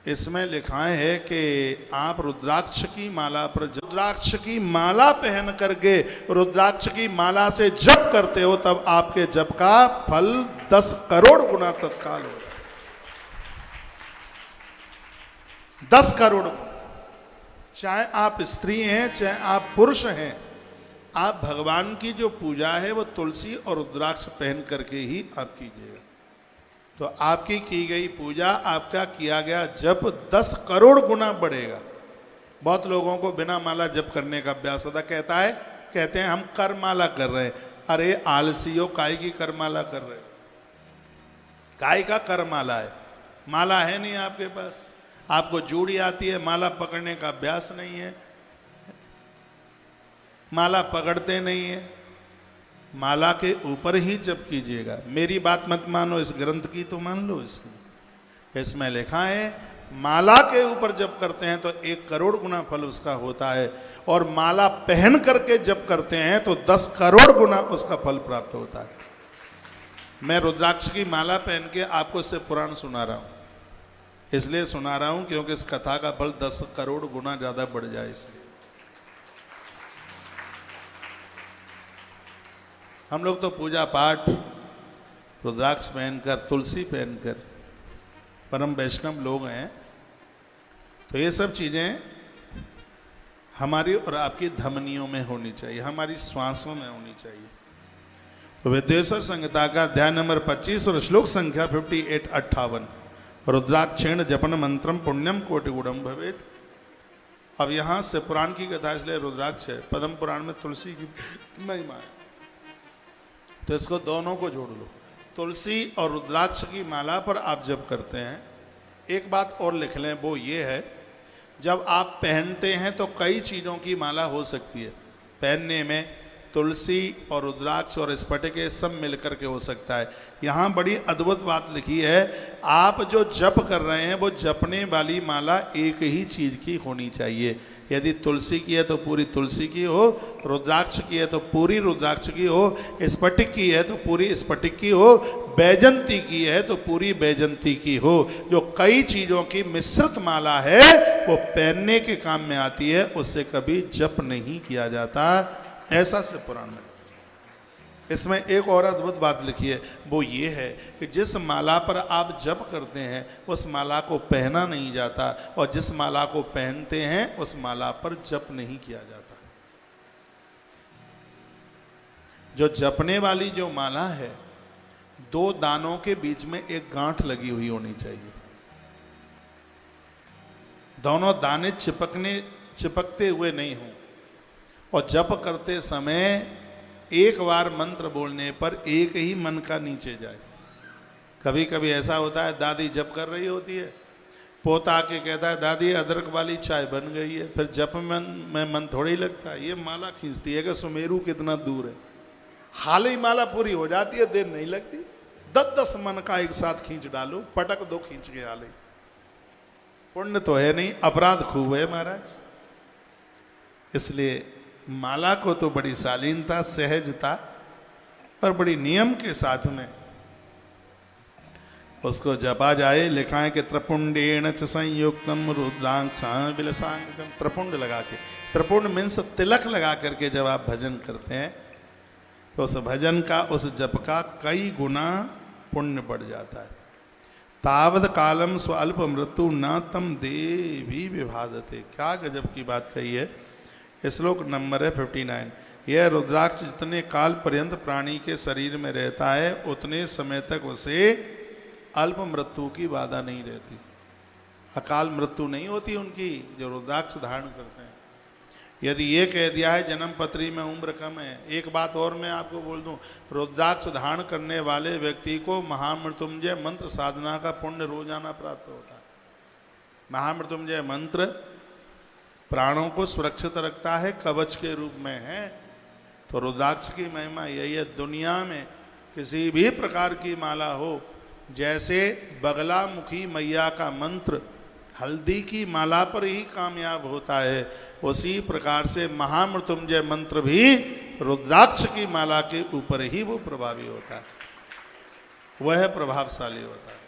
इसमें लिखा है कि आप रुद्राक्ष की माला पर, रुद्राक्ष की माला पहन करके रुद्राक्ष की माला से जप करते हो तब आपके जप का फल 10 करोड़ गुना तत्काल हो जाए। 10 करोड़। चाहे आप स्त्री हैं चाहे आप पुरुष हैं, आप भगवान की जो पूजा है वो तुलसी और रुद्राक्ष पहन करके ही आप कीजिएगा तो आपकी की गई पूजा, आपका किया गया जप 10 करोड़ गुना बढ़ेगा। बहुत लोगों को बिना माला जप करने का अभ्यास होता, कहते हैं हम करमाला कर रहे हैं। अरे आलसियों, काय की करमाला कर रहे, काय का करमाला है? माला है नहीं आपके पास, आपको जूड़ी आती है, माला पकड़ने का अभ्यास नहीं है, माला पकड़ते नहीं है। माला के ऊपर ही जप कीजिएगा। मेरी बात मत मानो, इस ग्रंथ की तो मान लो। इसमें लिखा है माला के ऊपर जप करते हैं तो 1 करोड़ गुना फल उसका होता है, और माला पहन करके जप करते हैं तो 10 करोड़ गुना उसका फल प्राप्त होता है। मैं रुद्राक्ष की माला पहन के आपको से पुराण सुना रहा हूं, इसलिए सुना रहा हूं क्योंकि इस कथा का फल 10 करोड़ गुना ज्यादा बढ़ जाए। इसलिए हम लोग तो पूजा पाठ रुद्राक्ष पहनकर, तुलसी पहनकर परम वैष्णव लोग हैं, तो ये सब चीजें हमारी और आपकी धमनियों में होनी चाहिए, हमारी श्वासों में होनी चाहिए। तो विद्येश्वर संहिता का अध्याय नंबर 25 और श्लोक संख्या 58 रुद्राक्षेण जपन मंत्रम पुण्यम कोटि गुणम भवेत। अब यहां से पुराण की कथा इसलिए रुद्राक्ष है, पद्म पुराण में तुलसी की महिमा है, तो इसको दोनों को जोड़ लो। तुलसी और रुद्राक्ष की माला पर आप जब करते हैं, एक बात और लिख लें, वो ये है जब आप पहनते हैं तो कई चीज़ों की माला हो सकती है। पहनने में तुलसी और रुद्राक्ष और स्फटिक सब मिलकर के हो सकता है। यहाँ बड़ी अद्भुत बात लिखी है, आप जो जप कर रहे हैं वो जपने वाली माला एक ही चीज़ की होनी चाहिए। यदि तुलसी की है तो पूरी तुलसी की हो, रुद्राक्ष की है तो पूरी रुद्राक्ष की हो, स्फटिक की है तो पूरी स्फटिक की हो, बैजंती की है तो पूरी बैजंती की हो। जो कई चीजों की मिश्रित माला है, वो पहनने के काम में आती है, उससे कभी जप नहीं किया जाता, ऐसा से पुराण में। इसमें एक और अद्भुत बात लिखी है, वो ये है कि जिस माला पर आप जप करते हैं उस माला को पहना नहीं जाता, और जिस माला को पहनते हैं उस माला पर जप नहीं किया जाता। जो जपने वाली जो माला है, दो दानों के बीच में एक गांठ लगी हुई होनी चाहिए, दोनों दाने चिपकते हुए नहीं हों, और जप करते समय एक बार मंत्र बोलने पर एक ही मन का नीचे जाए। कभी कभी ऐसा होता है, दादी जप कर रही होती है, पोता आके कहता है दादी अदरक वाली चाय बन गई है, फिर जप में मन थोड़ा ही लगता है, ये माला खींचती है कि सुमेरु कितना दूर है, हाल ही माला पूरी हो जाती है, देर नहीं लगती, 10-10 मन का एक साथ खींच डालो, पटक दो खींच के हाल ही। पुण्य तो है नहीं, अपराध खूब है महाराज। इसलिए माला को तो बड़ी शालीनता, सहजता और बड़ी नियम के साथ में उसको जपा जाए। लिखा है कि त्रिपुंडेन च संयुक्तम रुद्राक्षां विलसांगम, त्रिपुंड लगा के, त्रिपुंड मीन्स तिलक लगा करके जब आप भजन करते हैं तो उस भजन का, उस जप का कई गुना पुण्य बढ़ जाता है। तावद कालम स्वल्प मृत्यु न तम देवी विभाजते, क्या गजब की बात कही है। श्लोक नंबर है 59। यह रुद्राक्ष जितने काल पर्यंत प्राणी के शरीर में रहता है उतने समय तक उसे अल्प मृत्यु की बाधा नहीं रहती, अकाल मृत्यु नहीं होती उनकी जो रुद्राक्ष धारण करते हैं। यदि ये कह दिया है जन्म पत्री में उम्र कम है, एक बात और मैं आपको बोल दूं, रुद्राक्ष धारण करने वाले व्यक्ति को महामृत्युंजय मंत्र साधना का पुण्य रोजाना प्राप्त होता है। महामृत्युंजय मंत्र प्राणों को सुरक्षित रखता है, कवच के रूप में है। तो रुद्राक्ष की महिमा यही है, दुनिया में किसी भी प्रकार की माला हो, जैसे बगलामुखी मैया का मंत्र हल्दी की माला पर ही कामयाब होता है, उसी प्रकार से महामृत्युंजय मंत्र भी रुद्राक्ष की माला के ऊपर ही वो प्रभावी होता है, वह प्रभावशाली होता है।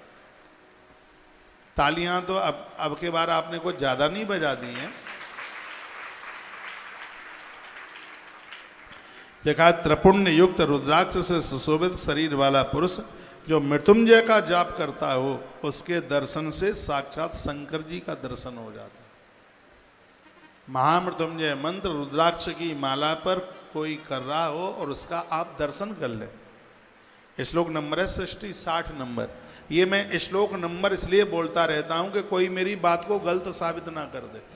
तालियां तो अब के बार आपने कुछ ज्यादा नहीं बजा दी हैं। लिखा त्रिपुण्य युक्त रुद्राक्ष से सुशोभित शरीर वाला पुरुष जो मृत्युंजय का जाप करता हो, उसके दर्शन से साक्षात शंकर जी का दर्शन हो जाता है। महामृत्युंजय मंत्र रुद्राक्ष की माला पर कोई कर रहा हो और उसका आप दर्शन कर ले। श्लोक नंबर है 60 नंबर। ये मैं श्लोक नंबर इसलिए बोलता रहता हूं कि कोई मेरी बात को गलत साबित ना कर दे।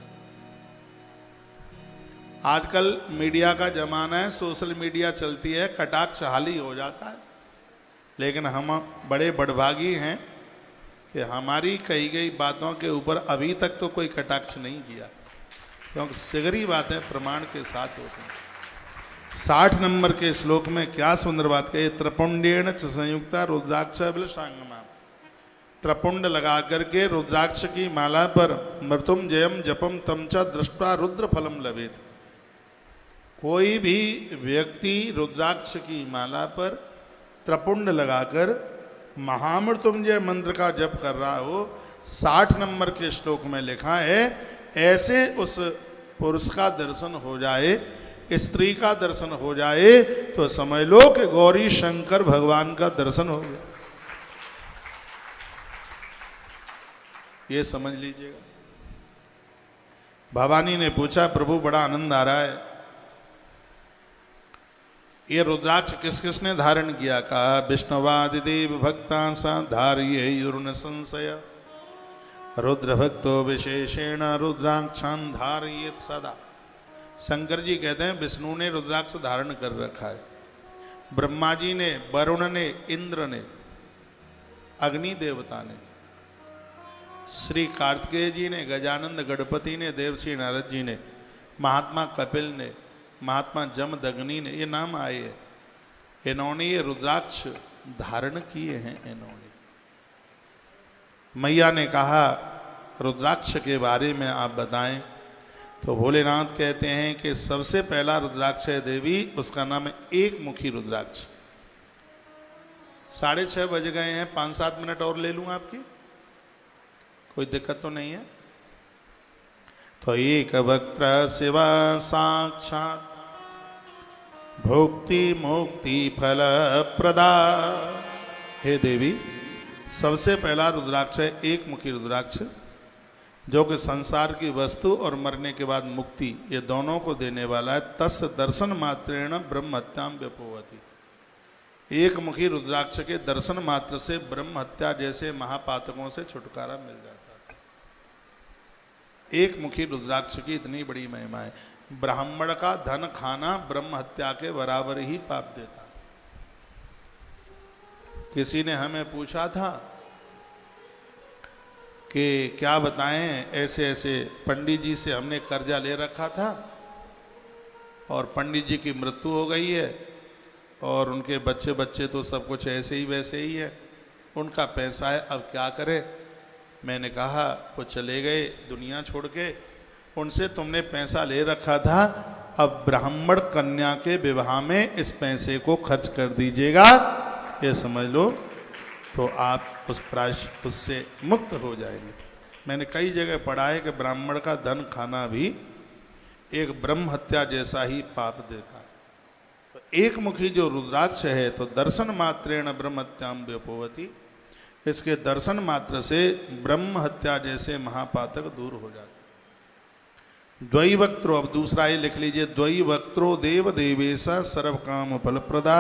आजकल मीडिया का जमाना है, सोशल मीडिया चलती है, कटाक्ष हाली हो जाता है, लेकिन हम बड़े बड़भागी हैं कि हमारी कही गई बातों के ऊपर अभी तक तो कोई कटाक्ष नहीं किया, क्योंकि सिगरी बातें प्रमाण के साथ होती हैं। 60 नंबर के श्लोक में क्या सुंदर बात कही, त्रिपुंडेन च संयुक्ता रुद्राक्ष विलसांगमा, त्रिपुंड लगा करके रुद्राक्ष की माला पर मृत्युंजयम जपम तम च दृष्टा रुद्र फलम लभेत। कोई भी व्यक्ति रुद्राक्ष की माला पर त्रिपुंड लगाकर महामृत्युंजय मंत्र का जप कर रहा हो, 60 नंबर के श्लोक में लिखा है, ऐसे उस पुरुष का दर्शन हो जाए, स्त्री का दर्शन हो जाए तो समझ लो कि गौरी शंकर भगवान का दर्शन हो गया। ये समझ लीजिएगा। भवानी ने पूछा, प्रभु बड़ा आनंद आ रहा है, ये रुद्राक्ष किस किसने धारण किया? कहा विष्णुवादिदेव भक्ता सा धार्ये युर्ण संशय, रुद्र भक्तो विशेषेण रुद्राक्षान धारयेत सदा। शंकर जी कहते हैं विष्णु ने रुद्राक्ष धारण कर रखा है, ब्रह्मा जी ने, वरुण ने, इंद्र ने, अग्नि देवता ने, श्री कार्तिकेय जी ने, गजानंद गणपति ने, देवर्षि नारद जी ने, महात्मा कपिल ने, महात्मा जमदग्नि ने, ये नाम आए हैं, इन्होंने ये रुद्राक्ष धारण किए हैं। इन्होंने, मैया ने कहा रुद्राक्ष के बारे में आप बताएं, तो भोलेनाथ कहते हैं कि सबसे पहला रुद्राक्ष है देवी, उसका नाम है एक मुखी रुद्राक्ष। 6:30 बज गए हैं, 5-7 मिनट और ले लूँ आपकी। कोई दिक्कत तो नहीं है। तो एक वक्त्र शिवा साक्षात भोक्ति मुक्ति फल प्रदा। हे देवी, सबसे पहला रुद्राक्ष है एक मुखी रुद्राक्ष, जो कि संसार की वस्तु और मरने के बाद मुक्ति ये दोनों को देने वाला है। तस् दर्शन मात्रेण ब्रह्म हत्याम व्यपोवती। एक मुखी रुद्राक्ष के दर्शन मात्र से ब्रह्म हत्या जैसे महापातकों से छुटकारा मिल जाता है। एक मुखी रुद्राक्ष की इतनी बड़ी महिमा है। ब्राह्मण का धन खाना ब्रह्म हत्या के बराबर ही पाप देता। किसी ने हमें पूछा था कि क्या बताएं, ऐसे ऐसे पंडित जी से हमने कर्जा ले रखा था और पंडित जी की मृत्यु हो गई है और उनके बच्चे बच्चे तो सब कुछ ऐसे ही वैसे ही है, उनका पैसा है, अब क्या करें। मैंने कहा वो चले गए दुनिया छोड़ के, उनसे तुमने पैसा ले रखा था, अब ब्राह्मण कन्या के विवाह में इस पैसे को खर्च कर दीजिएगा, ये समझ लो, तो आप उससे मुक्त हो जाएंगे। मैंने कई जगह पढ़ा है कि ब्राह्मण का धन खाना भी एक ब्रह्म हत्या जैसा ही पाप देता है। तो एक मुखी जो रुद्राक्ष है, तो दर्शन मात्रेण ब्रह्म हत्याम व्यपोवती, इसके दर्शन मात्र से ब्रह्म हत्या जैसे महापातक दूर हो जाते। द्वैवक्त्रो, अब दूसरा ही लिख लीजिए, द्वैवक्त्रो देव देवेश सर्व काम फल प्रदा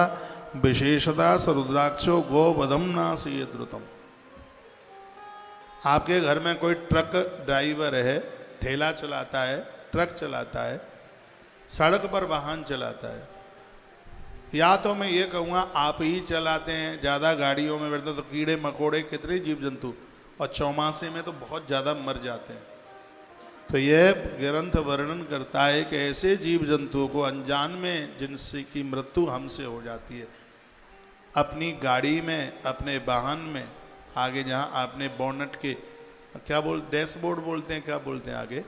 विशेषता सरुद्राक्षो गोवधम नासी द्रुतम। आपके घर में कोई ट्रक ड्राइवर है, ठेला चलाता है, ट्रक चलाता है, सड़क पर वाहन चलाता है, या तो मैं ये कहूँगा आप ही चलाते हैं, ज़्यादा गाड़ियों में बैठते तो कीड़े मकोड़े कितने जीव जंतु, और चौमासे में तो बहुत ज़्यादा मर जाते हैं। तो यह ग्रंथ वर्णन करता है कि ऐसे जीव जंतुओं को अनजान में जिनसे की मृत्यु हमसे हो जाती है, अपनी गाड़ी में, अपने वाहन में, आगे जहाँ आपने बोनट के क्या डैशबोर्ड बोलते हैं, क्या बोलते हैं, आगे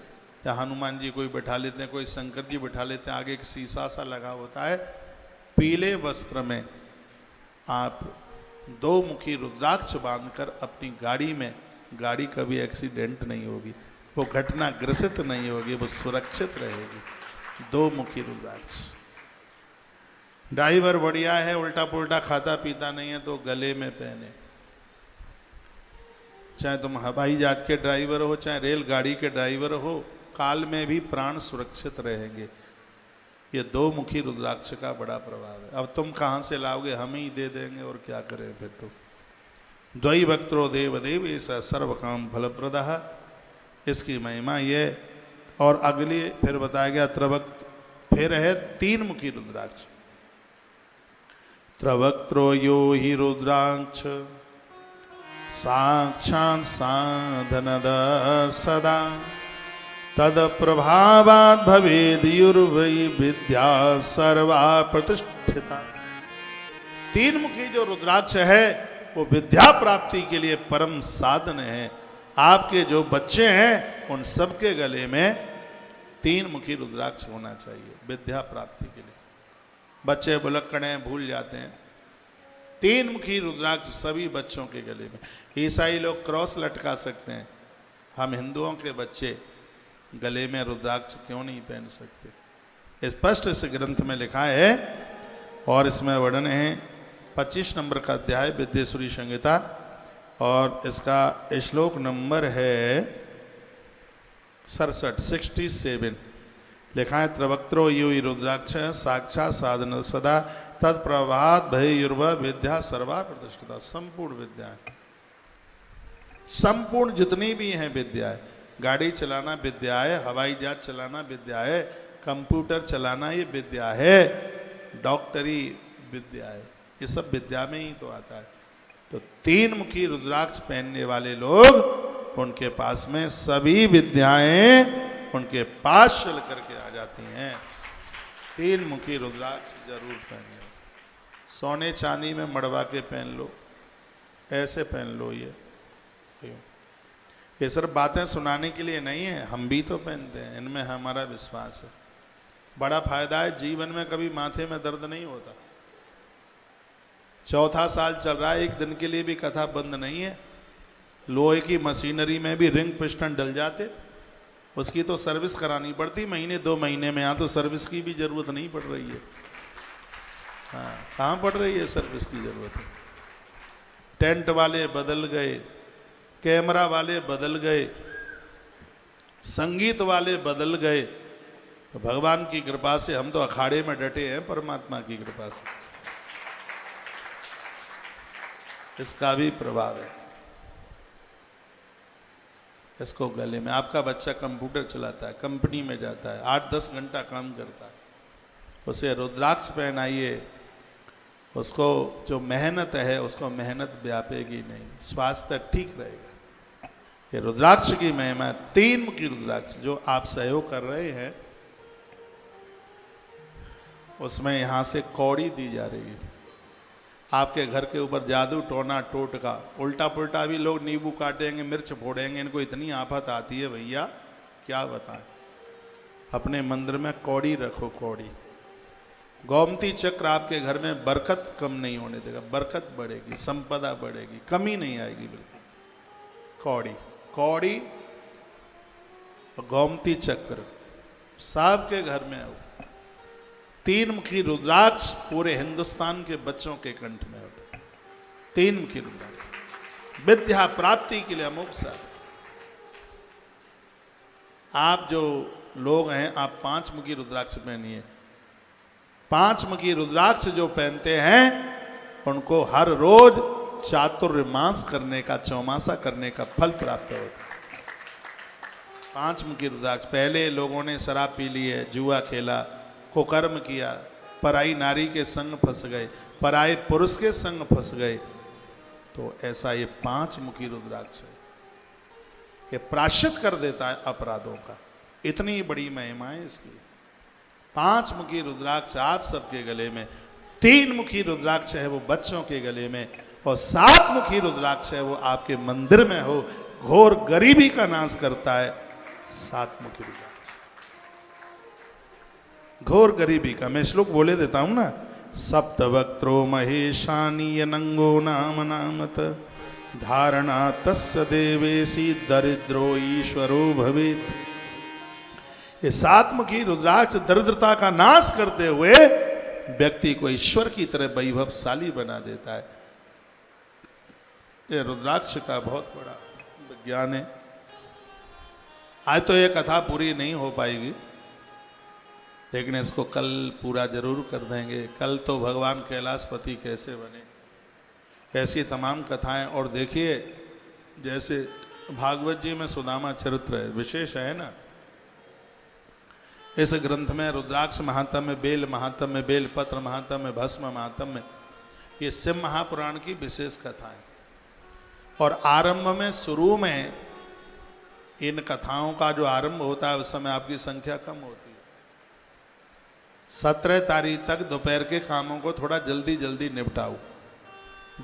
या हनुमान जी कोई बैठा लेते हैं, कोई शंकर जी बैठा लेते हैं, आगे एक शीशा सा लगा होता है, पीले वस्त्र में आप दो मुखी रुद्राक्ष बांधकर अपनी गाड़ी में, गाड़ी कभी एक्सीडेंट नहीं होगी, वो घटना ग्रसित नहीं होगी, वो सुरक्षित रहेगी। दो मुखी रुद्राक्ष। ड्राइवर बढ़िया है, उल्टा पुल्टा खाता पीता नहीं है, तो गले में पहने। चाहे तुम हवाई जहाज के ड्राइवर हो, चाहे रेलगाड़ी के ड्राइवर हो, काल में भी प्राण सुरक्षित रहेंगे। ये दो मुखी रुद्राक्ष का बड़ा प्रभाव है। अब तुम कहाँ से लाओगे, हम ही दे देंगे, और क्या करें फिर। तो द्वैवक्त्रो देव देव ऐसा सर्व काम फलप्रदः, इसकी महिमा ये। और अगली फिर बताया गया त्रवक्त, फिर है तीन मुखी रुद्राक्ष। त्रवक्त्रो यो ही रुद्राक्ष साक्षात् साधनद सदा तद प्रभावात् भवेद्युर्वै विद्या सर्वा प्रतिष्ठिता। तीन मुखी जो रुद्राक्ष है वो विद्या प्राप्ति के लिए परम साधन है। आपके जो बच्चे हैं उन सबके गले में तीन मुखी रुद्राक्ष होना चाहिए विद्या प्राप्ति के लिए। बच्चे भुलक्कड़ हैं, भूल जाते हैं, तीन मुखी रुद्राक्ष सभी बच्चों के गले में। ईसाई लोग क्रॉस लटका सकते हैं, हम हिंदुओं के बच्चे गले में रुद्राक्ष क्यों नहीं पहन सकते। स्पष्ट इस ग्रंथ में लिखा है, और इसमें वर्णन है 25 नंबर का अध्याय विद्येश्वरी संहिता, और इसका श्लोक नंबर है 67 लिखा है, त्रवक्त्रो यो रुद्राक्ष साक्षात् साधन सदा तत्प्रभात भयुर्व विद्या सर्वा प्रतिष्ठिता। संपूर्ण विद्या, संपूर्ण जितनी भी हैं विद्याएं, गाड़ी चलाना विद्या है, हवाई जहाज चलाना विद्या है, कंप्यूटर चलाना ये विद्या है, डॉक्टरी विद्या है, ये सब विद्या में ही तो आता है। तो तीन मुखी रुद्राक्ष पहनने वाले लोग, उनके पास में सभी विद्याएं उनके पास चल करके आ जाती हैं। तीन मुखी रुद्राक्ष जरूर पहन लो, सोने चांदी में मड़वा के पहन लो, ऐसे पहन लो। ये सिर्फ बातें सुनाने के लिए नहीं है, हम भी तो पहनते हैं, इनमें हमारा विश्वास है। बड़ा फायदा है, जीवन में कभी माथे में दर्द नहीं होता। चौथा साल चल रहा है, एक दिन के लिए भी कथा बंद नहीं है। लोहे की मशीनरी में भी रिंग पिस्टन डल जाते, उसकी तो सर्विस करानी पड़ती महीने 2 महीने में। यहाँ तो सर्विस की भी जरूरत नहीं पड़ रही है। हाँ, कहाँ पड़ रही है सर्विस की जरूरत है। टेंट वाले बदल गए, कैमरा वाले बदल गए, संगीत वाले बदल गए। तो भगवान की कृपा से हम तो अखाड़े में डटे हैं, परमात्मा की कृपा से। इसका भी प्रभाव है। इसको गले में, आपका बच्चा कंप्यूटर चलाता है, कंपनी में जाता है, 8-10 घंटा काम करता है, उसे रुद्राक्ष पहनाइए, उसको जो मेहनत है उसको मेहनत व्यापेगी नहीं, स्वास्थ्य ठीक रहेगा। ये रुद्राक्ष की महिमा, 3 मुखी रुद्राक्ष जो आप सहयोग कर रहे हैं, उसमें यहां से कौड़ी दी जा रही है। आपके घर के ऊपर जादू टोना टोटका, उल्टा पुल्टा भी लोग नींबू काटेंगे, मिर्च फोड़ेंगे, इनको इतनी आफत आती है भैया क्या बताएं। अपने मंदिर में कौड़ी रखो, कौड़ी। गोमती चक्र आपके घर में बरकत कम नहीं होने देगा, बरकत बढ़ेगी, संपदा बढ़ेगी, कमी नहीं आएगी बिल्कुल। कौड़ी, कौड़ी गोमती चक्र सबके घर में हो। 3 मुखी रुद्राक्ष पूरे हिंदुस्तान के बच्चों के कंठ में होता है। 3 मुखी रुद्राक्ष विद्या प्राप्ति के लिए अमोघ साधन। आप जो लोग हैं, आप 5 मुखी रुद्राक्ष पहनिए। 5 मुखी रुद्राक्ष जो पहनते हैं उनको हर रोज चातुर्मास करने का, चौमासा करने का फल प्राप्त होता है। 5 मुखी रुद्राक्ष। पहले लोगों ने शराब पी ली है, जुआ खेला, कुकर्म किया, पराई नारी के संग फंस गए, पराये पुरुष के संग फंस गए, तो ऐसा ये 5 मुखी रुद्राक्ष है, ये प्रायश्चित कर देता है अपराधों का। इतनी बड़ी महिमा है इसकी। 5 मुखी रुद्राक्ष आप सबके गले में, 3 मुखी रुद्राक्ष है वो बच्चों के गले में, और 7 मुखी रुद्राक्ष है वो आपके मंदिर में हो। घोर गरीबी का नाश करता है 7 मुखी रुद्राक्ष, घोर गरीबी का। मैं श्लोक बोले देता हूं ना। सप्तवक्त्रो महेशानीय नंगो नाम नामत धारणा तस्य देवेशी दरिद्रो ईश्वरो भवेत्। ये 7 मुखी रुद्राक्ष दरिद्रता का नाश करते हुए व्यक्ति को ईश्वर की तरह वैभवशाली बना देता है। ये रुद्राक्ष का बहुत बड़ा विज्ञान है। आज तो ये कथा पूरी नहीं हो पाएगी, लेकिन इसको कल पूरा जरूर कर देंगे। कल तो भगवान कैलाशपति कैसे बने, ऐसी तमाम कथाएं। और देखिए, जैसे भागवत जी में सुदामा चरित्र है, विशेष है ना। इस ग्रंथ में रुद्राक्ष महात्म्य, बेल महात्म्य, बेल पत्र महात्म्य, भस्म महात्म्य, ये शिव महापुराण की विशेष कथाएं। और आरंभ में, शुरू में इन कथाओं का जो आरंभ होता है उस समय आपकी संख्या कम होती है। 17 तारीख तक दोपहर के कामों को थोड़ा जल्दी जल्दी निपटाओ।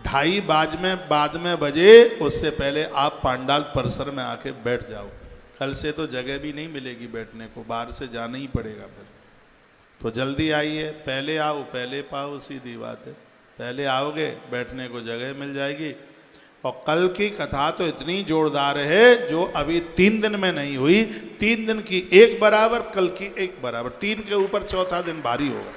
2:30 बाद में बजे, उससे पहले आप पांडाल परिसर में आके बैठ जाओ। कल से तो जगह भी नहीं मिलेगी बैठने को, बाहर से जाना ही पड़ेगा फिर। तो जल्दी आइए, पहले आओ पहले पाओ, सीधी बात है। पहले आओगे बैठने को जगह मिल जाएगी। और कल की कथा तो इतनी जोरदार है जो अभी 3 दिन में नहीं हुई। 3 दिन की एक बराबर, कल की एक बराबर, 3 के ऊपर चौथा दिन भारी होगा।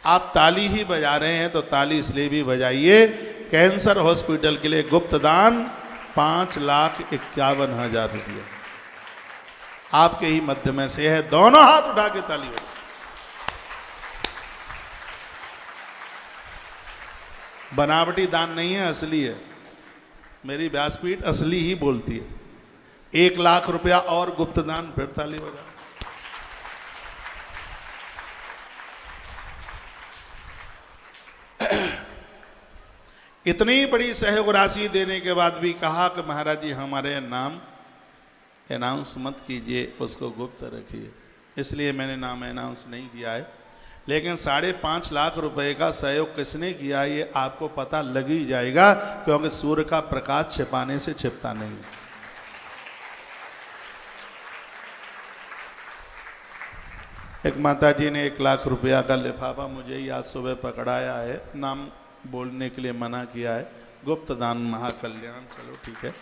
आप ताली ही बजा रहे हैं तो ताली इसलिए भी बजाइए। कैंसर हॉस्पिटल के लिए गुप्त दान 5,51,000 रुपये आपके ही मध्य में से है। दोनों हाथ उठा के ताली बजाइए। बनावटी दान नहीं है, असली है। मेरी व्यासपीठ असली ही बोलती है। 1,00,000 रुपया और गुप्त दान, फिर ताली बजा। इतनी बड़ी सहयोग राशि देने के बाद भी कहा कि महाराज जी हमारे नाम अनाउंस मत कीजिए, उसको गुप्त रखिए। इसलिए मैंने नाम अनाउंस नहीं किया है। लेकिन 5.5 लाख रुपए का सहयोग किसने किया ये आपको पता लग ही जाएगा, क्योंकि सूर्य का प्रकाश छिपाने से छिपता नहीं। एक माता जी ने 1,00,000 रुपया का लिफाफा मुझे ही आज सुबह पकड़ाया है। नाम बोलने के लिए मना किया है, गुप्त दान महाकल्याण, चलो ठीक है।